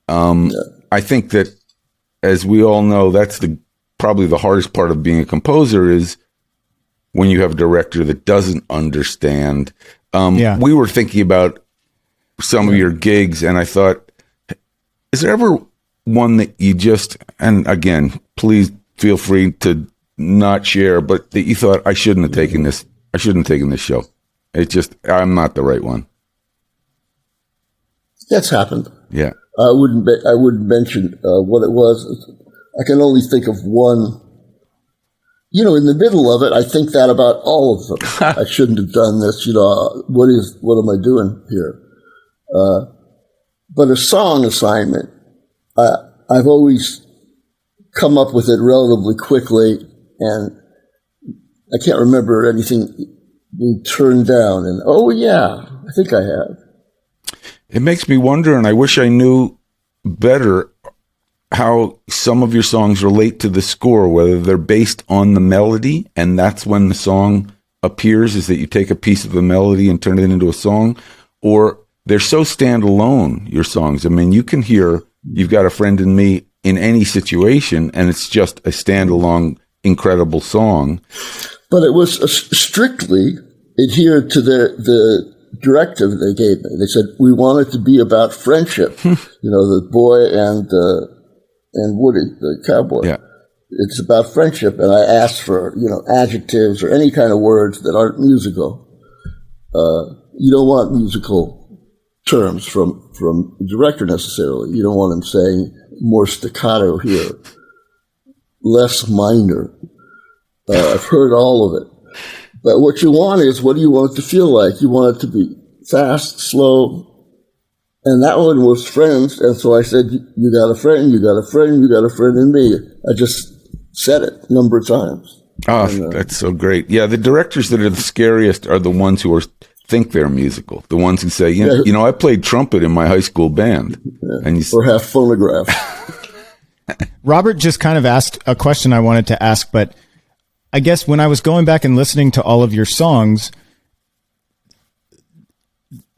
I think that, as we all know, that's probably the hardest part of being a composer, is when you have a director that doesn't understand. We were thinking about some of your gigs, and I thought, is there ever one that you just, and again, please feel free to not share, but that you thought, I shouldn't have taken this show. I'm not the right one. That's happened. Yeah. I wouldn't mention what it was. I can only think of one in the middle of it, I think that about all of them. I shouldn't have done this. What am I doing here? But a song assignment, I've always come up with it relatively quickly, and I can't remember anything being turned down. And I think I have. It makes me wonder, and I wish I knew better how some of your songs relate to the score, whether they're based on the melody, and that's when the song appears, is that you take a piece of the melody and turn it into a song, or they're so standalone, your songs. I mean, you can hear You've Got a Friend in Me in any situation, and it's just a standalone, incredible song. But it was strictly adhered to the directive they gave me. They said, we want it to be about friendship. The boy and Woody, the cowboy. Yeah. It's about friendship. And I asked for, adjectives or any kind of words that aren't musical. You don't want musical terms from the director necessarily. You don't want him saying more staccato here, less minor. I've heard all of it. But what you want is, what do you want it to feel like? You want it to be fast, slow. And that one was friends. And so I said, you got a friend, you got a friend, you got a friend in me. I just said it a number of times. Oh, that's so great. Yeah, the directors that are the scariest are the ones who think they're musical. The ones who say, I played trumpet in my high school band. Yeah, or have phonograph. Robert just kind of asked a question I wanted to ask, but I guess when I was going back and listening to all of your songs,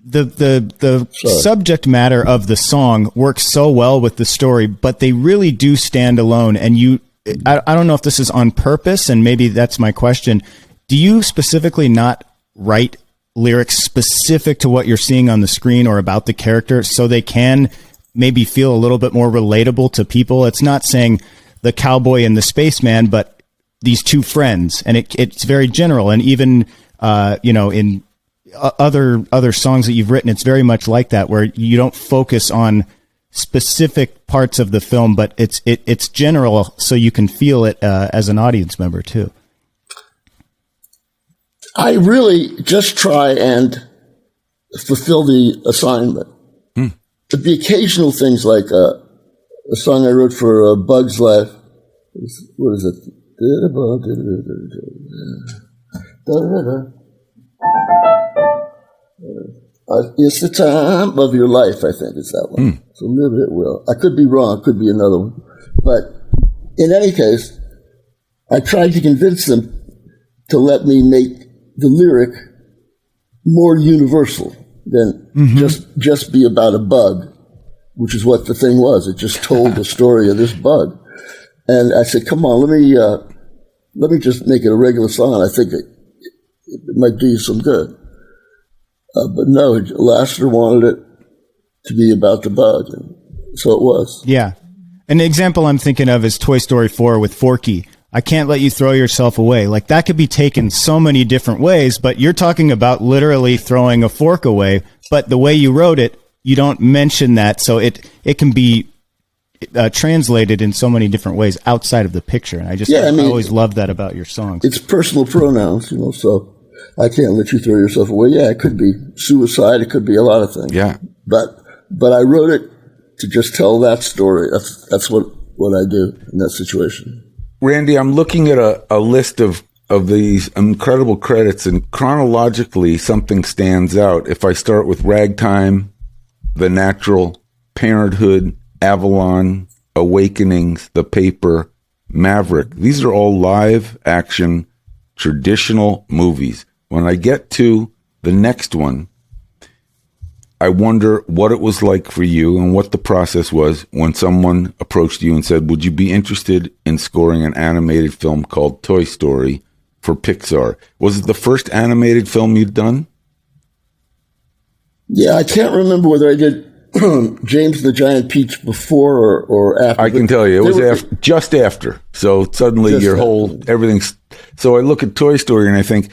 the subject matter of the song works so well with the story, but they really do stand alone. And I don't know if this is on purpose, and maybe that's my question. Do you specifically not write lyrics specific to what you're seeing on the screen or about the character so they can maybe feel a little bit more relatable to people? It's not saying the cowboy and the spaceman, but these two friends, and it's very general. And even in other songs that you've written, it's very much like that, where you don't focus on specific parts of the film, but it's general, so you can feel it as an audience member too. I really just try and fulfill the assignment. The occasional things like a song I wrote for Bug's Life. What is it? It's the time of your life, I think is that one. So live it well. I could be wrong. It could be another one. But in any case, I tried to convince them to let me make the lyric more universal than just be about a bug, which is what the thing was. It just told the story of this bug. And I said, come on, let me just make it a regular song. I think it might do you some good. But no, Lassiter wanted it to be about the bug. And so it was. Yeah. An example I'm thinking of is Toy Story 4 with Forky. I can't let you throw yourself away. Like, that could be taken so many different ways, but you're talking about literally throwing a fork away. But the way you wrote it, you don't mention that. So it can be translated in so many different ways outside of the picture. And I always love that about your songs. It's personal pronouns, so I can't let you throw yourself away. Yeah, it could be suicide. It could be a lot of things. Yeah. But I wrote it to just tell that story. That's what I do in that situation. Randy, I'm looking at a list of these incredible credits, and chronologically something stands out. If I start with Ragtime, The Natural, Parenthood, Avalon, Awakenings, The Paper, Maverick, these are all live action traditional movies. When I get to the next one, I wonder what it was like for you and what the process was when someone approached you and said, would you be interested in scoring an animated film called Toy Story for Pixar? Was it the first animated film you'd done? Yeah, I can't remember whether I did James the Giant Peach before or after. I can tell you, it was just after. So suddenly everything's... So I look at Toy Story and I think,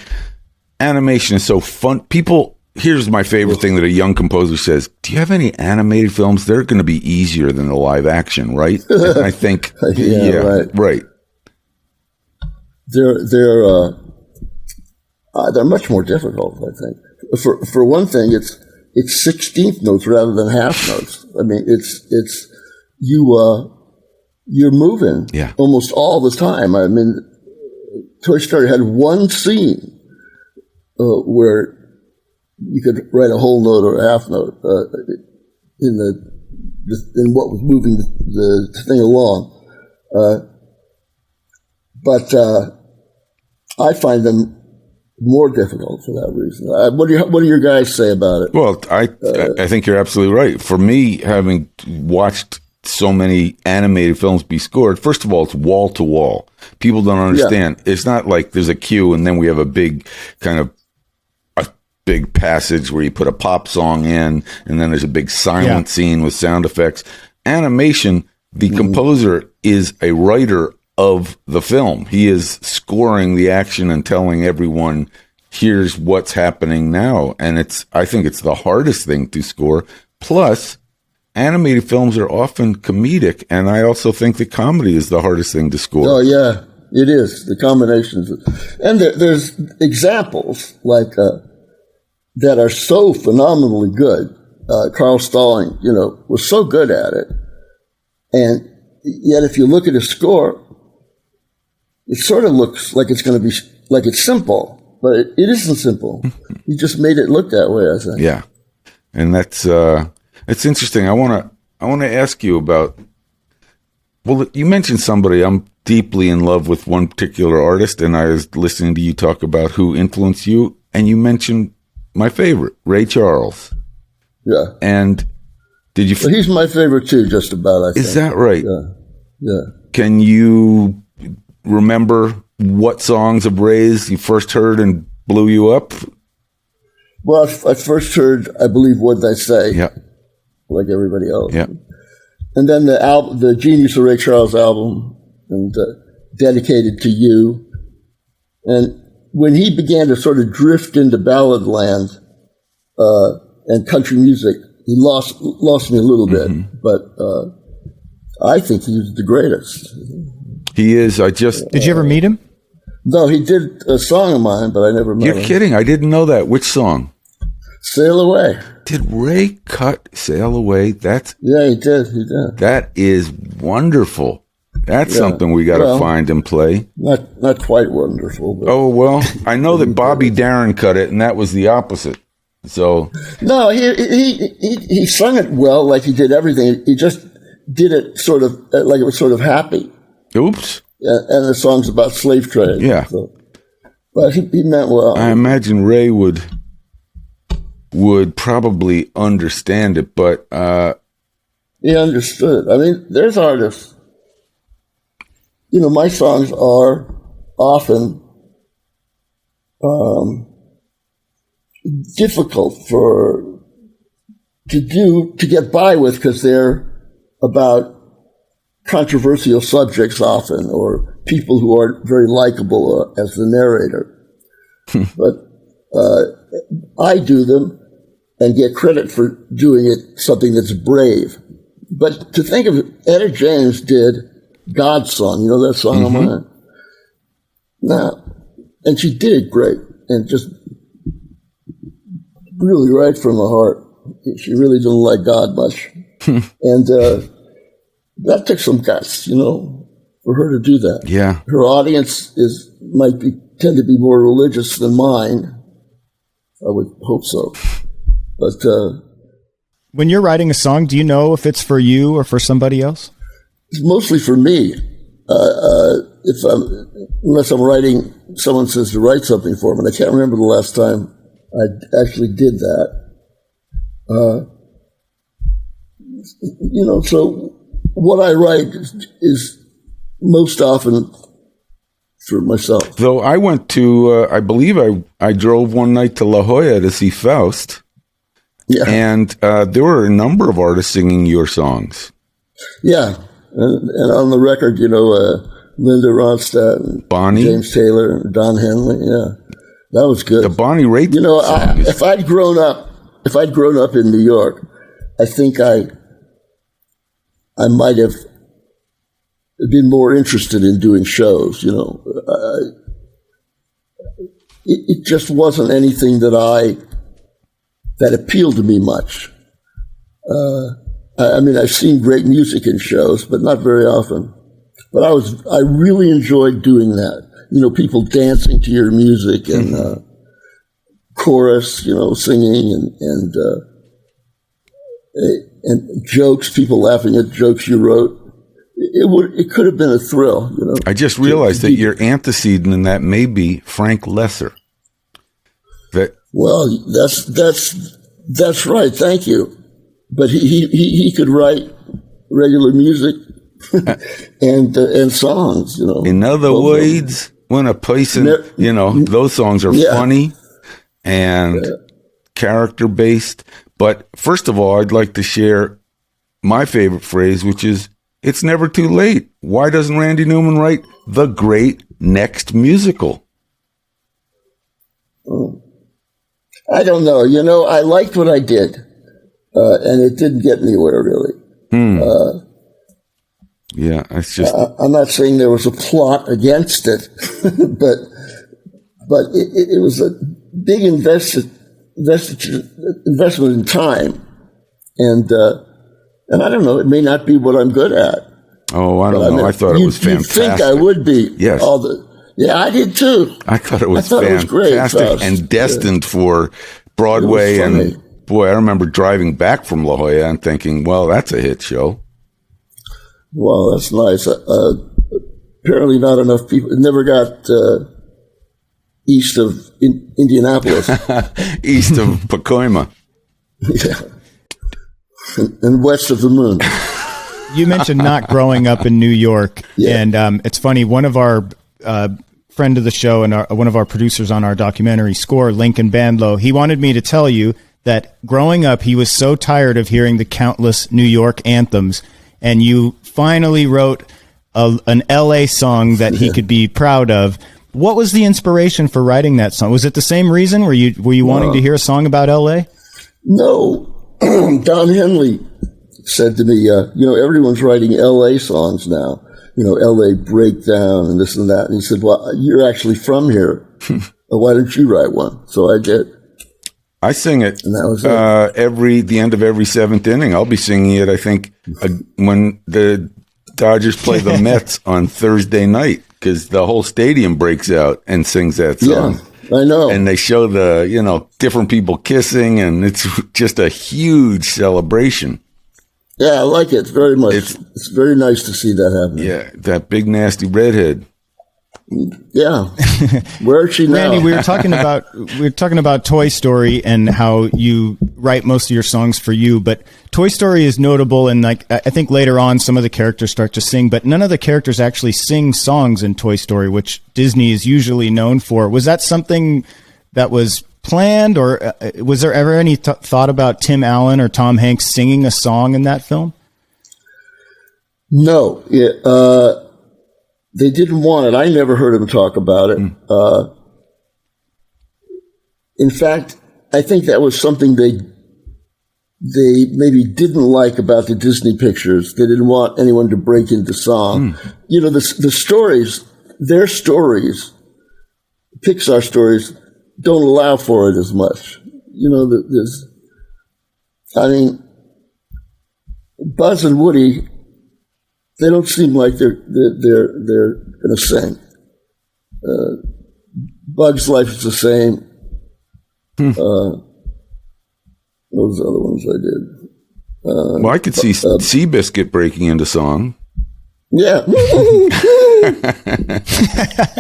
animation is so fun. Here's my favorite thing that a young composer says: do you have any animated films? They're going to be easier than the live action, right? And I think, right. they're much more difficult, I think. For one thing, it's 16th notes rather than half notes. I mean, you're moving almost all the time. I mean, Toy Story had one scene where you could write a whole note or a half note in what was moving the thing along. But I find them more difficult for that reason. What do your guys say about it? Well, I think you're absolutely right. For me, having watched so many animated films be scored, first of all, it's wall to wall. People don't understand. Yeah. It's not like there's a cue and then we have a big passage where you put a pop song in and then there's a big silent scene with sound effects. Animation, the composer is a writer of the film. He is scoring the action and telling everyone, here's what's happening now. And I think it's the hardest thing to score. Plus, animated films are often comedic, and I also think the comedy is the hardest thing to score. Oh, yeah, it is. The combinations. And there's examples like that are so phenomenally good. Carl Stalling, was so good at it. And yet if you look at his score, it sort of looks like it's going to be like it's simple, but it isn't simple. He just made it look that way, I think. Yeah. And that's it's interesting. I want to ask you about, well, you mentioned somebody. I'm deeply in love with one particular artist, and I was listening to you talk about who influenced you, and you mentioned my favorite, Ray Charles. Yeah. And did you... Well, he's my favorite too, just about, I think. Is that right? Yeah. Can you remember what songs of Ray's you first heard and blew you up? Well, I first heard, I believe, What Did I Say? Yeah. Like everybody else. Yeah. And then the Genius of Ray Charles album, and Dedicated to You. And when he began to sort of drift into ballad land and country music, he lost me a little bit. But I think he's the greatest. He is. Did you ever meet him? No, he did a song of mine, but I never met him. You're kidding. I didn't know that. Which song? Sail Away. Did Ray cut Sail Away? Yeah, he did. That is wonderful. That's something we got to find and play. Not quite wonderful. But. Oh, well, I know that Bobby Darin cut it, and that was the opposite. So no, he sung it well, like he did everything. He just did it sort of like it was sort of happy. Oops. And the song's about slave trade. Yeah. So. But he meant well. I imagine Ray would probably understand it, but he understood. I mean, there's artists. My songs are often difficult to get by with because they're about controversial subjects often, or people who aren't very likable as the narrator. But I do them and get credit for doing it something that's brave. But to think of it, Etta James did God's Song, that song of mine? Now, and she did it great, and just really right from the heart. She really didn't like God much. And that took some guts, for her to do that. Yeah. Her audience tend to be more religious than mine. I would hope so. But when you're writing a song, do you know if it's for you or for somebody else? It's mostly for me. Unless I'm writing, someone says to write something for them, and I can't remember the last time I actually did that. So what I write is most often for myself. Though I went to, I believe I drove one night to La Jolla to see Faust. Yeah. And there were a number of artists singing your songs. Yeah. And on the record, Linda Ronstadt, and Bonnie, James Taylor, and Don Henley. Yeah. That was good. The Bonnie Raitt song if I'd grown up in New York, I think I might have been more interested in doing shows. it just wasn't anything that appealed to me much. I mean, I've seen great music in shows, but not very often. But I really enjoyed doing that. You know, people dancing to your music and chorus, you know, singing and jokes, people laughing at jokes you wrote. It could have been a thrill, you know. I just realized that your antecedent in that may be Frank Lesser. Well, that's right. Thank you. But he could write regular music and songs, you know. In other words, when a person, you know, those songs are funny and character based. But first of all, I'd like to share my favorite phrase, which is, it's never too late. Why doesn't Randy Newman write the great next musical? I don't know. You know, I liked what I did, and it didn't get anywhere, really. Yeah, it's just... I'm not saying there was a plot against it, but it was a big investment in time, and I don't know, it may not be what I'm good at. Oh, I don't know. I mean, I thought it was fantastic. You'd think I would be. Yes. Yeah, I did too. I thought it was fantastic great, and destined for Broadway. And boy, I remember driving back from La Jolla and thinking, well, that's a hit show. Well, that's nice. Apparently not enough people. It never got east of Indianapolis. East of Pacoima. Yeah. And west of the moon. You mentioned not growing up in New York. Yeah. And it's funny, one of our friend of the show and one of our producers on our documentary Score, Lincoln Bandlow, he wanted me to tell you that growing up, he was so tired of hearing the countless New York anthems, and you finally wrote an L.A. song that he could be proud of. What was the inspiration for writing that song? Was it the same reason? Were you wanting to hear a song about L.A.? No. Don Henley said to me, you know, everyone's writing L.A. songs now. You know, L.A. Breakdown and this and that. And he said, well, you're actually from here. Why don't you write one? So I did. I sing it, and that was the end of every seventh inning. I'll be singing it, I think, when the Dodgers play the Mets on Thursday night, because the whole stadium breaks out and sings that song. Yeah, I know. And they show the, you know, different people kissing, and it's just a huge celebration. Yeah, I like it very much. It's very nice to see that happening. Yeah, that big nasty redhead. Yeah, where is she now? Randy, we were talking about Toy Story and how you write most of your songs for you. But Toy Story is notable, and like I think later on some of the characters start to sing, but none of the characters actually sing songs in Toy Story, which Disney is usually known for. Was that something that was planned, or was there ever any thought about Tim Allen or Tom Hanks singing a song in that film? No. They didn't want it. I never heard him talk about it. In fact, I think that was something they maybe didn't like about the Disney pictures. They didn't want anyone to break into song. You know, the stories, their stories, Pixar stories, don't allow for it as much. You know, Buzz and Woody, they don't seem like they're going to sing. Bug's Life is the same. Those other ones I did. Well, I could see Seabiscuit breaking into song. Yeah.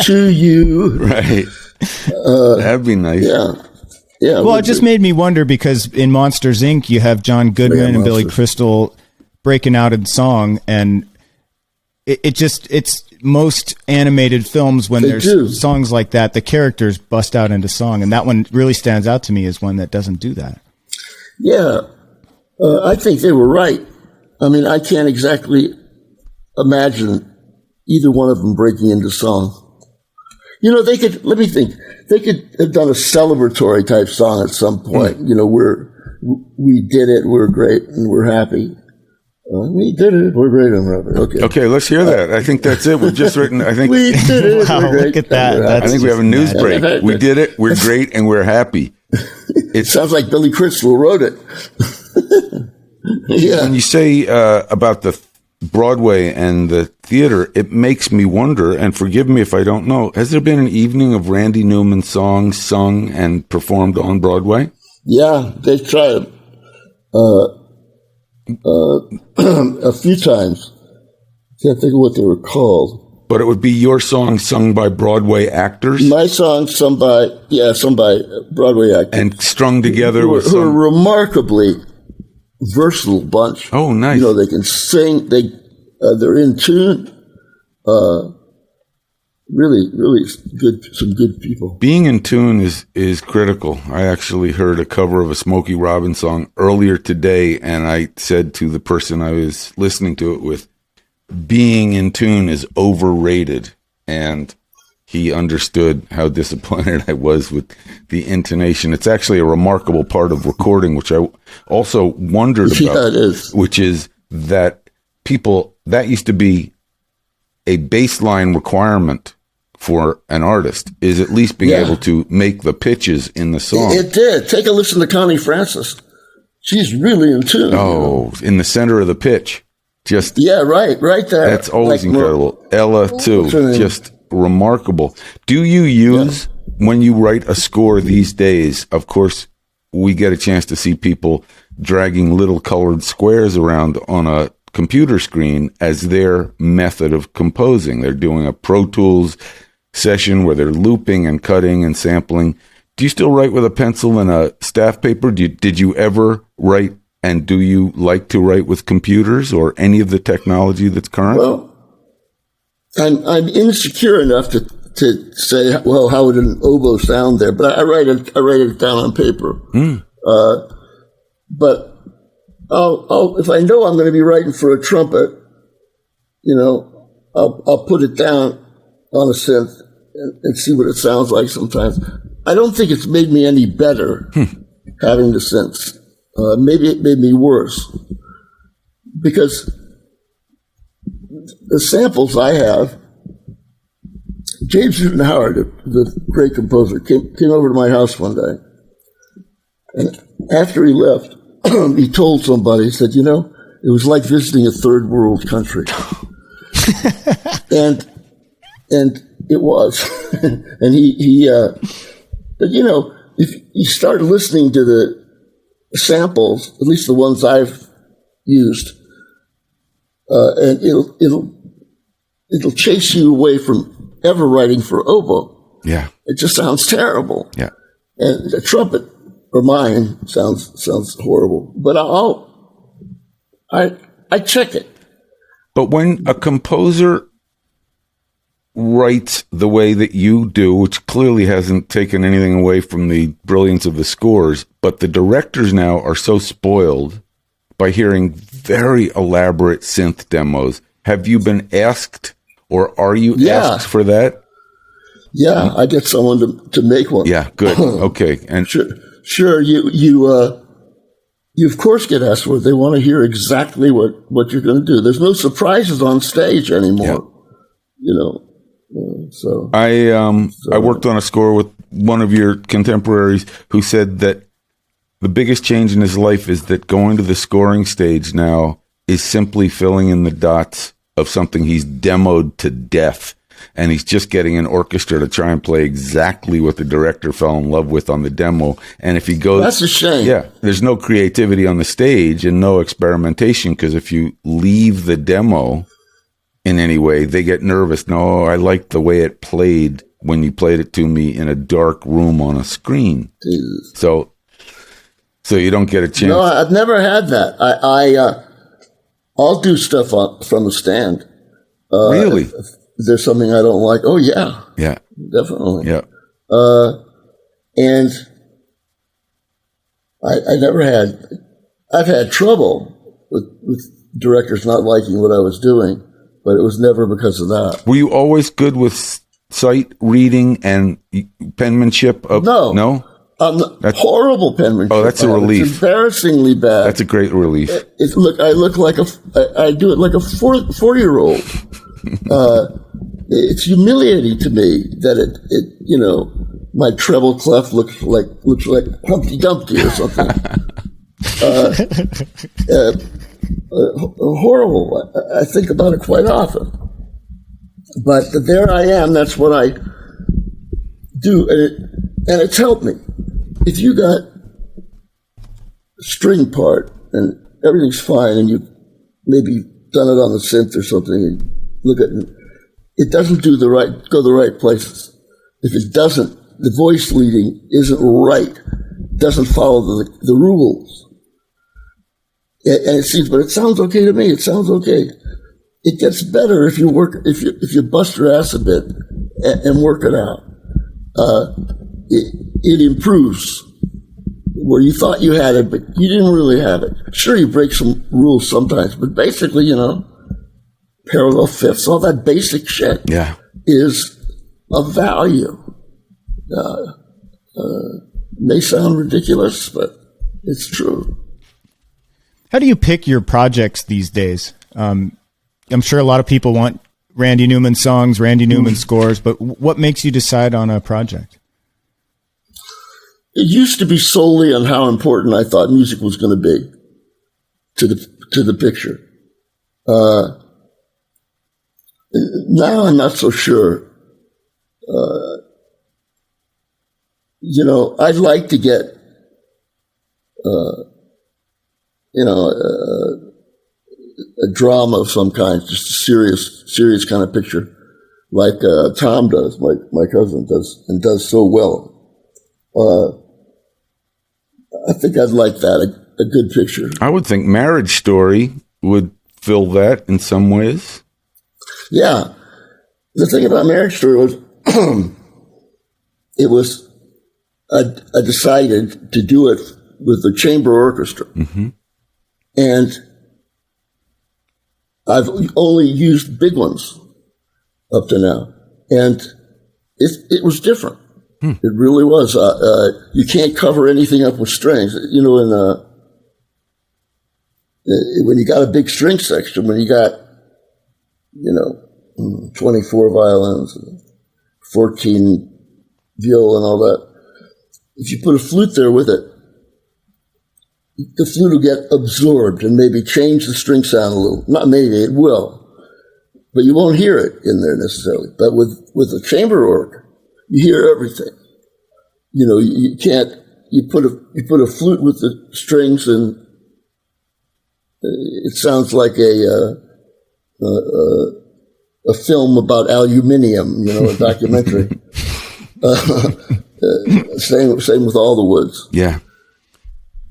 To you. Right. That'd be nice. Yeah. Yeah. Well, it just made me wonder, because in Monsters, Inc., you have John Goodman and Billy Crystal breaking out in song, and it's most animated films when there's songs like that, the characters bust out into song, and that one really stands out to me as one that doesn't do that. Yeah, I think they were right. I mean, I can't exactly imagine either one of them breaking into song. You know, they could have done a celebratory type song at some point. You know, we did it, we're great, and we're happy. We did it. We're great on rubber. Okay, let's hear that. I think that's it. We've just written, I think. We did it. Wow, We're great. look at that. I think we have a news break. We did it. We're great and we're happy. It sounds like Billy Crystal wrote it. Yeah. When you say about the Broadway and the theater, it makes me wonder, and forgive me if I don't know, has there been an evening of Randy Newman songs sung and performed on Broadway? Yeah, they tried a few times. Can't think of what they were called. But it would be your song sung by Broadway actors? My song sung by Broadway actors. And strung together who with are a remarkably versatile bunch. Oh, nice. You know, they can sing. They're in tune. Really good. Some good people. Being in tune is critical. I actually heard a cover of a Smokey Robinson song earlier today, and I said to the person I was listening to it with, being in tune is overrated. And he understood how disappointed I was with the intonation. It's actually a remarkable part of recording, which I also wondered about. Yeah, it is. Which is that that used to be a baseline requirement for an artist, is at least being able to make the pitches in the song. It did. Take a listen to Connie Francis. She's really in tune. Oh, in the center of the pitch. Just right there. That's always incredible. Ella too, just remarkable. Do you use, when you write a score these days, of course, we get a chance to see people dragging little colored squares around on a computer screen as their method of composing. They're doing a Pro Tools session where they're looping and cutting and sampling. Do you still write with a pencil and a staff paper? Did you ever write, and do you like to write with computers or any of the technology that's current? Well, I'm insecure enough to say, well, how would an oboe sound there? But I write it down on paper. But I'll if I know I'm going to be writing for a trumpet, I'll put it down on a synth and see what it sounds like sometimes. I don't think it's made me any better having the synths. Maybe it made me worse, because the samples I have, James Newton Howard, the great composer, came over to my house one day. And after he left, he told somebody, he said, it was like visiting a third world country. and it was. And but if you start listening to the samples, at least the ones I've used, and it'll chase you away from ever writing for oboe. Yeah. It just sounds terrible. Yeah. And the trumpet, or mine, sounds horrible. But I check it. But when a composer writes the way that you do, which clearly hasn't taken anything away from the brilliance of the scores, but the directors now are so spoiled by hearing very elaborate synth demos. Have you been asked, or are you asked for that? Yeah, I get someone to make one. Yeah, good. Okay. And sure, you of course get asked for it. They want to hear exactly what you're going to do. There's no surprises on stage anymore. Yeah. So I worked on a score with one of your contemporaries who said that the biggest change in his life is that going to the scoring stage now is simply filling in the dots of something he's demoed to death. And he's just getting an orchestra to try and play exactly what the director fell in love with on the demo. And if he goes... That's a shame. Yeah. There's no creativity on the stage and no experimentation, because if you leave the demo in any way, they get nervous. No, I liked the way it played when you played it to me in a dark room on a screen. Jesus. So you don't get a chance. No, I've never had that. I'll do stuff from the stand. Really? If there's something I don't like. Oh, yeah. Yeah. Definitely. Yeah. And I never had... I've had trouble with directors not liking what I was doing, but it was never because of that. Were you always good with sight reading and penmanship? No. horrible penmanship. Oh, that's a relief. It's embarrassingly bad. That's a great relief. I look like I do it like a 4-year-old. It's humiliating to me that my treble clef looks like Humpty Dumpty or something. Horrible. I think about it quite often. But there I am. That's what I do, and it's helped me. If you got a string part and everything's fine, and you've maybe done it on the synth or something, and look at it doesn't go the right places. If it doesn't, the voice leading isn't right, doesn't follow the rules. And but it sounds okay to me. It sounds okay. It gets better if you bust your ass a bit and work it out. It improves where you thought you had it, but you didn't really have it. Sure, you break some rules sometimes, but basically, parallel fifths, all that basic shit is of value. May sound ridiculous, but it's true. How do you pick your projects these days? I'm sure a lot of people want Randy Newman songs, Randy Newman scores, but what makes you decide on a project? It used to be solely on how important I thought music was going to be to the picture. Now I'm not so sure. I'd like to get, a drama of some kind, just a serious kind of picture, like Tom does, my cousin does, and does so well. I think I'd like that, a good picture. I would think Marriage Story would fill that in some ways. Yeah. The thing about Marriage Story was, I decided to do it with the chamber orchestra. Mm-hmm. And I've only used big ones up to now. And it was different. It really was. You can't cover anything up with strings. When you got a big string section, when you got, 24 violins, 14 viola and all that, if you put a flute there with it, the flute will get absorbed and maybe change the string sound a little. Not maybe, it will. But you won't hear it in there necessarily. But with a chamber org, you hear everything. You can't, you put a flute with the strings and it sounds like a film about aluminium, a documentary. Same with all the woods. Yeah.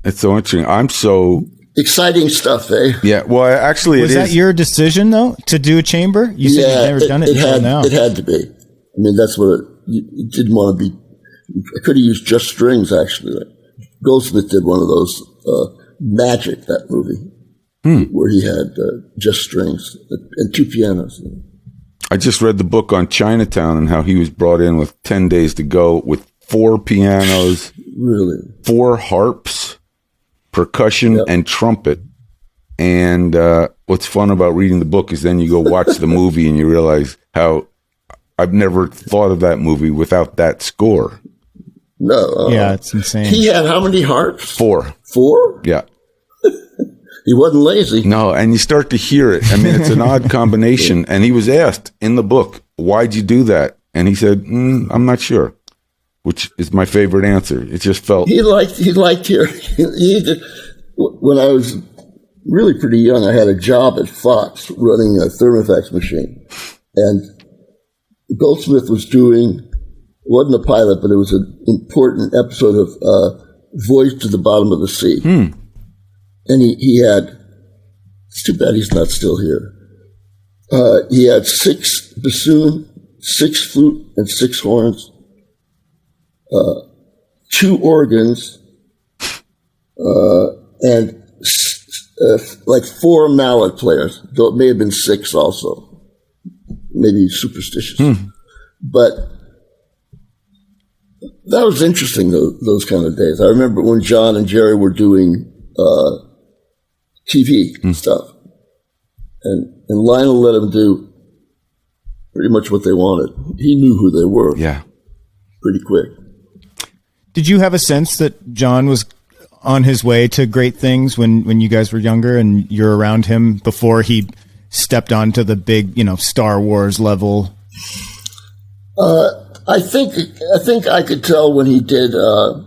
It's so interesting. I'm so exciting stuff, eh? Yeah. Well, actually, was that your decision though to do a chamber? You said you've never done it until now. It had to be. I mean, that's what it didn't want to be. I could have used just strings actually. Like Goldsmith did one of those Magic, that movie, where he had just strings and two pianos. I just read the book on Chinatown and how he was brought in with 10 days to go with 4 pianos, really 4 harps, percussion, and trumpet. And what's fun about reading the book is then you go watch the movie and you realize how I've never thought of that movie without that score. No. Yeah, it's insane. He had how many harps? 4. 4? Yeah. He wasn't lazy. No, and you start to hear it. I mean, it's an odd combination. And he was asked in the book, why'd you do that? And he said, I'm not sure, which is my favorite answer. It just felt... He liked hearing. When I was really pretty young, I had a job at Fox running a thermofax machine. And Goldsmith was doing, it wasn't a pilot, but it was an important episode of Voyage to the Bottom of the Sea. And he had, it's too bad he's not still here. He had 6 bassoon, 6 flute, and 6 horns, 2 organs, and like 4 mallet players, though it may have been 6 also. Maybe superstitious. But that was interesting, those kind of days. I remember when John and Jerry were doing TV stuff, and Lionel let them do pretty much what they wanted. He knew who they were. Yeah. Pretty quick. Did you have a sense that John was on his way to great things when you guys were younger and you're around him before he stepped onto the big, Star Wars level? I think I could tell when he did a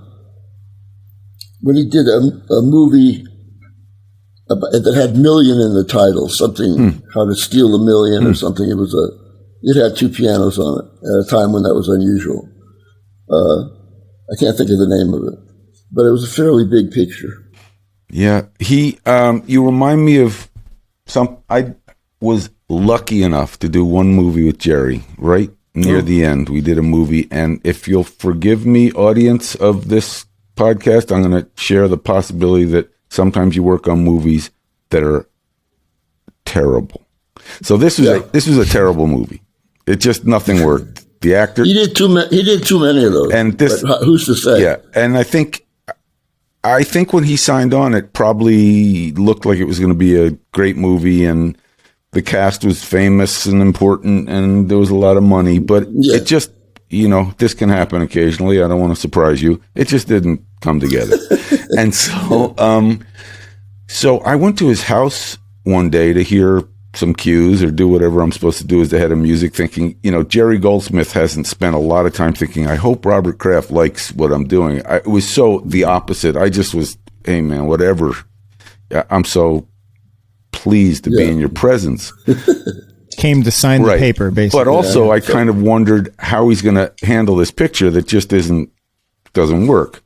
movie that had million in the title, something How to Steal a Million or something. It had two pianos on it at a time when that was unusual. I can't think of the name of it, but it was a fairly big picture. Yeah, you remind me of I was lucky enough to do one movie with Jerry, right near the end. We did a movie, and if you'll forgive me, audience of this podcast, I'm going to share the possibility that sometimes you work on movies that are terrible. So this was a terrible movie. It just nothing worked. The actor he did too many of those. And this, who's to say? Yeah, and I think when he signed on, it probably looked like it was going to be a great movie, and the cast was famous and important, and there was a lot of money. But it just, this can happen occasionally. I don't want to surprise you. It just didn't come together. And so I went to his house one day to hear some cues or do whatever I'm supposed to do as the head of music, thinking, Jerry Goldsmith hasn't spent a lot of time thinking, I hope Robert Kraft likes what I'm doing. It was so the opposite. I just was, hey man, whatever. I'm so pleased to be in your presence. Came to sign the paper, basically. But also I kind of wondered how he's going to handle this picture that just doesn't work.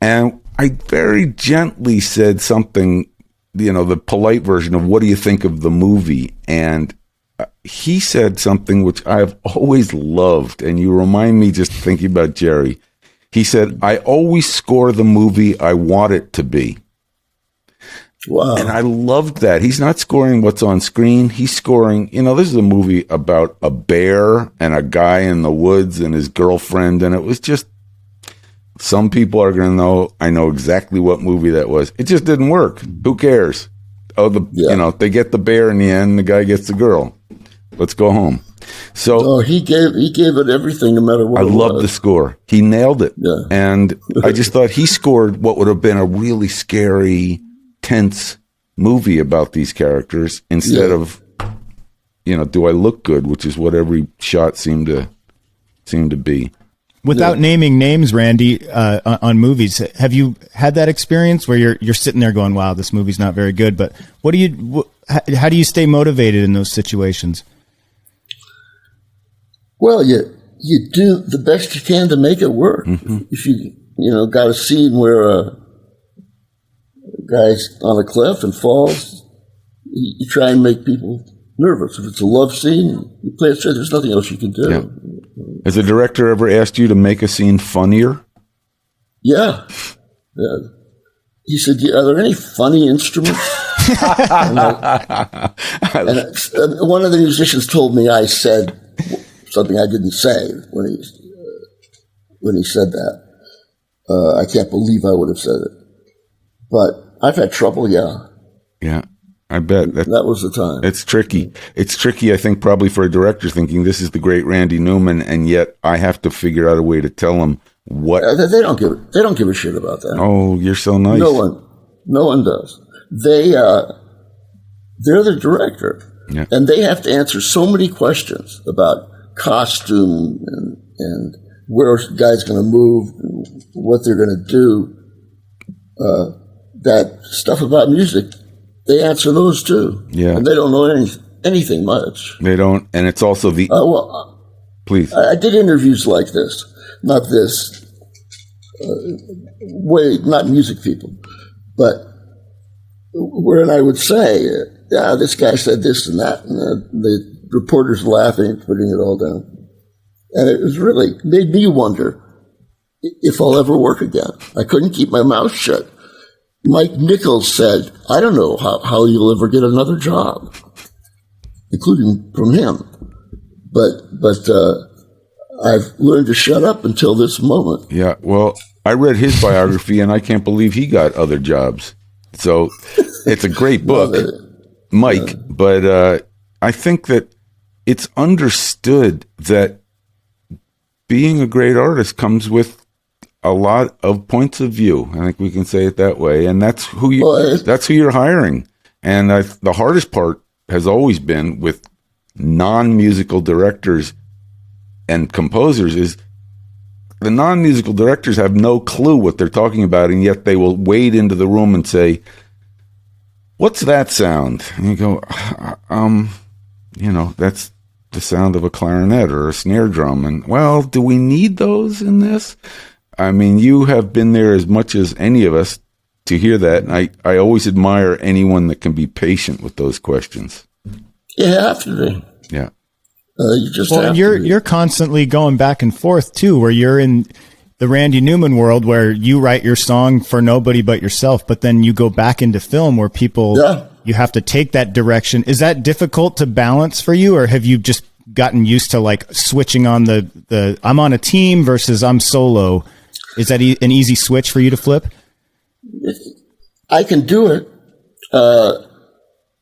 And I very gently said something, the polite version of, what do you think of the movie? And he said something which I've always loved, and you remind me just thinking about Jerry. He said, I always score the movie I want it to be. Wow. And I loved that. He's not scoring what's on screen. He's scoring, this is a movie about a bear and a guy in the woods and his girlfriend, and it was just, some people are going to know, I know exactly what movie that was. It just didn't work. Who cares? They get the bear in the end, the guy gets the girl. Let's go home. So he gave it everything, no matter what. I love the score. He nailed it. Yeah. And I just thought he scored what would have been a really scary, tense movie about these characters instead of, do I look good, which is what every shot seemed to be. Without naming names, Randy, on movies, have you had that experience where you're sitting there going, "Wow, this movie's not very good"? But how do you stay motivated in those situations? Well, you do the best you can to make it work. Mm-hmm. If you got a scene where a guy's on a cliff and falls, you try and make people nervous. If it's a love scene, you play it straight. There's nothing else you can do. Yeah. Has a director ever asked you to make a scene funnier? Yeah. He said, "Are there any funny instruments?" and one of the musicians told me I said something I didn't say when he said that. I can't believe I would have said it. But I've had trouble, yeah. Yeah. I bet. That was the time. It's tricky. It's tricky, I think, probably for a director thinking this is the great Randy Newman, and yet I have to figure out a way to tell him what. They don't give a shit about that. Oh, you're so nice. No one does. They're the director, and they have to answer so many questions about costume and where a guy's going to move, and what they're going to do. That stuff about music. They answer those too. Yeah. And they don't know anything much. They don't. And it's also the... please. I did interviews like this. Not this. Not music people. But wherein I would say, this guy said this and that. And the reporter's laughing, putting it all down. And it was really made me wonder if I'll ever work again. I couldn't keep my mouth shut. Mike Nichols said, "I don't know how you'll ever get another job," including from him. But I've learned to shut up until this moment. Yeah, well, I read his biography, and I can't believe he got other jobs. So it's a great book, Mike, but I think that it's understood that being a great artist comes with a lot of points of view. I think we can say it that way, and that's who you're hiring. And the hardest part has always been with non-musical directors and composers is the non-musical directors have no clue what they're talking about, and yet they will wade into the room and say, "What's that sound?" And you go, that's the sound of a clarinet or a snare drum. And, well, do we need those in this? I mean, you have been there as much as any of us to hear that. And I always admire anyone that can be patient with those questions. You have to be. Yeah. You just have and to be. you're constantly going back and forth too, where you're in the Randy Newman world where you write your song for nobody but yourself, but then you go back into film where people, you have to take that direction. Is that difficult to balance for you, or have you just gotten used to like switching on the I'm on a team versus I'm solo? Is that an easy switch for you to flip? I can do it.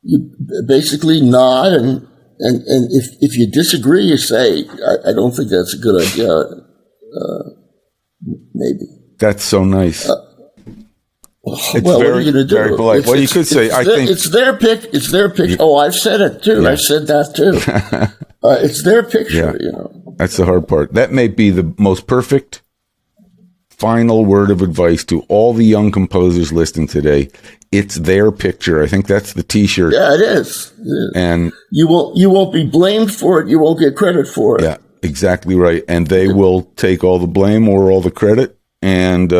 You basically nod, and if you disagree, you say, I don't think that's a good idea. Maybe. That's so nice. What are you going to do? Very polite. Well, you could say, I think it's their pick. It's their picture. Oh, I've said it too. Yeah. I've said that too. It's their picture. Yeah. That's the hard part. That may be the most perfect final word of advice to all the young composers listening today. It's their picture. I think that's the T-shirt. Yeah, it is. And you won't be blamed for it. You won't get credit for it. Yeah, exactly right. And they will take all the blame or all the credit, and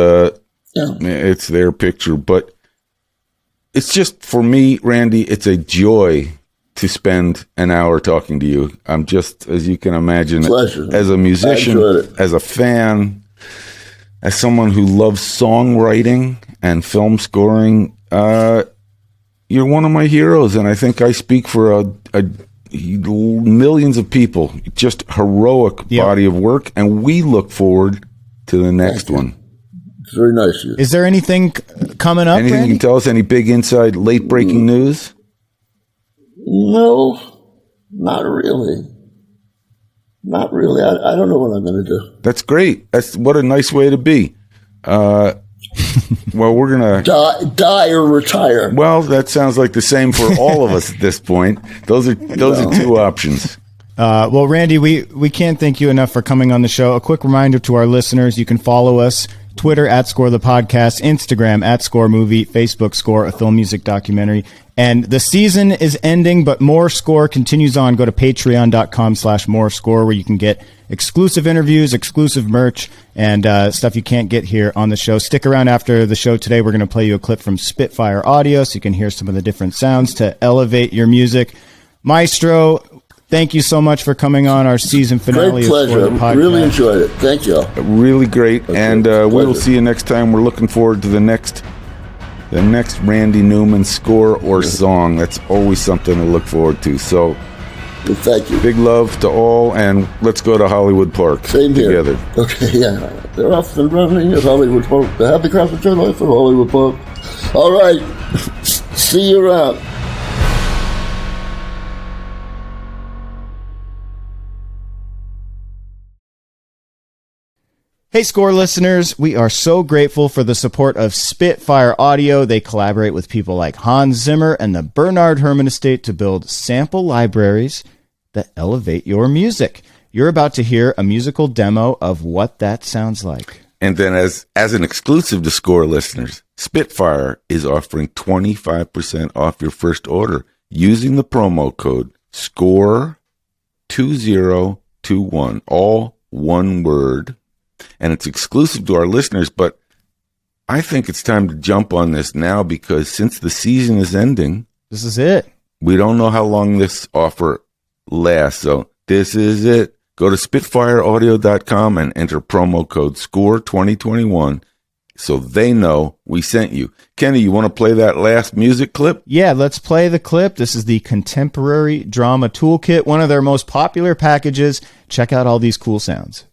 it's their picture. But it's just, for me, Randy, it's a joy to spend an hour talking to you. I'm just, as you can imagine, Pleasure. As a musician, as a fan, as someone who loves songwriting and film scoring, you're one of my heroes, and I think I speak for millions of people. Just heroic body of work, and we look forward to the next one. It's very nice of you. Is there anything coming up, Anything Randy? you can tell us? Any big inside, late-breaking news? No, not really. Not really. I don't know what I'm going to do. That's great. That's what a nice way to be. Well, we're going to die or retire. Well, that sounds like the same for all of us at this point. Those are two options. Well, Randy, we can't thank you enough for coming on the show. A quick reminder to our listeners, you can follow us, Twitter @Score the Podcast, Instagram @Score Movie, Facebook Score, a film music documentary. And the season is ending, but more Score continues on. Go to patreon.com/more Score, where you can get exclusive interviews, exclusive merch, and stuff you can't get here on the show. Stick around after the show today. We're going to play you a clip from Spitfire Audio so you can hear some of the different sounds to elevate your music. Maestro, thank you so much for coming on our season finale. Great pleasure. Of the podcast. Really enjoyed it. Thank you. Really great. And we will see you next time. We're looking forward to the next Randy Newman score or song. That's always something to look forward to. So, thank you. Big love to all, and let's go to Hollywood Park together. Okay, yeah. They're off and running at Hollywood Park. The happy cross your life at Hollywood Park. All right. See you around. Hey, Score listeners, we are so grateful for the support of Spitfire Audio. They collaborate with people like Hans Zimmer and the Bernard Herrmann Estate to build sample libraries that elevate your music. You're about to hear a musical demo of what that sounds like. And then as an exclusive to Score listeners, Spitfire is offering 25% off your first order using the promo code SCORE2021, all one word. And it's exclusive to our listeners, but I think it's time to jump on this now, because since the season is ending, this is it. We don't know how long this offer lasts, so this is it. Go to SpitfireAudio.com and enter promo code SCORE2021 so they know we sent you. Kenny, you want to play that last music clip? Yeah, let's play the clip. This is the Contemporary Drama Toolkit, one of their most popular packages. Check out all these cool sounds.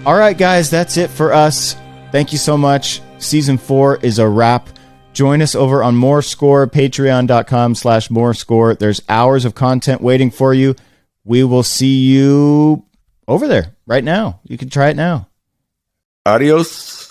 All right, guys, that's it for us. Thank you so much. Season 4 is a wrap. Join us over on More Score, patreon.com/More Score. There's hours of content waiting for you. We will see you over there right now. You can try it now. Adios.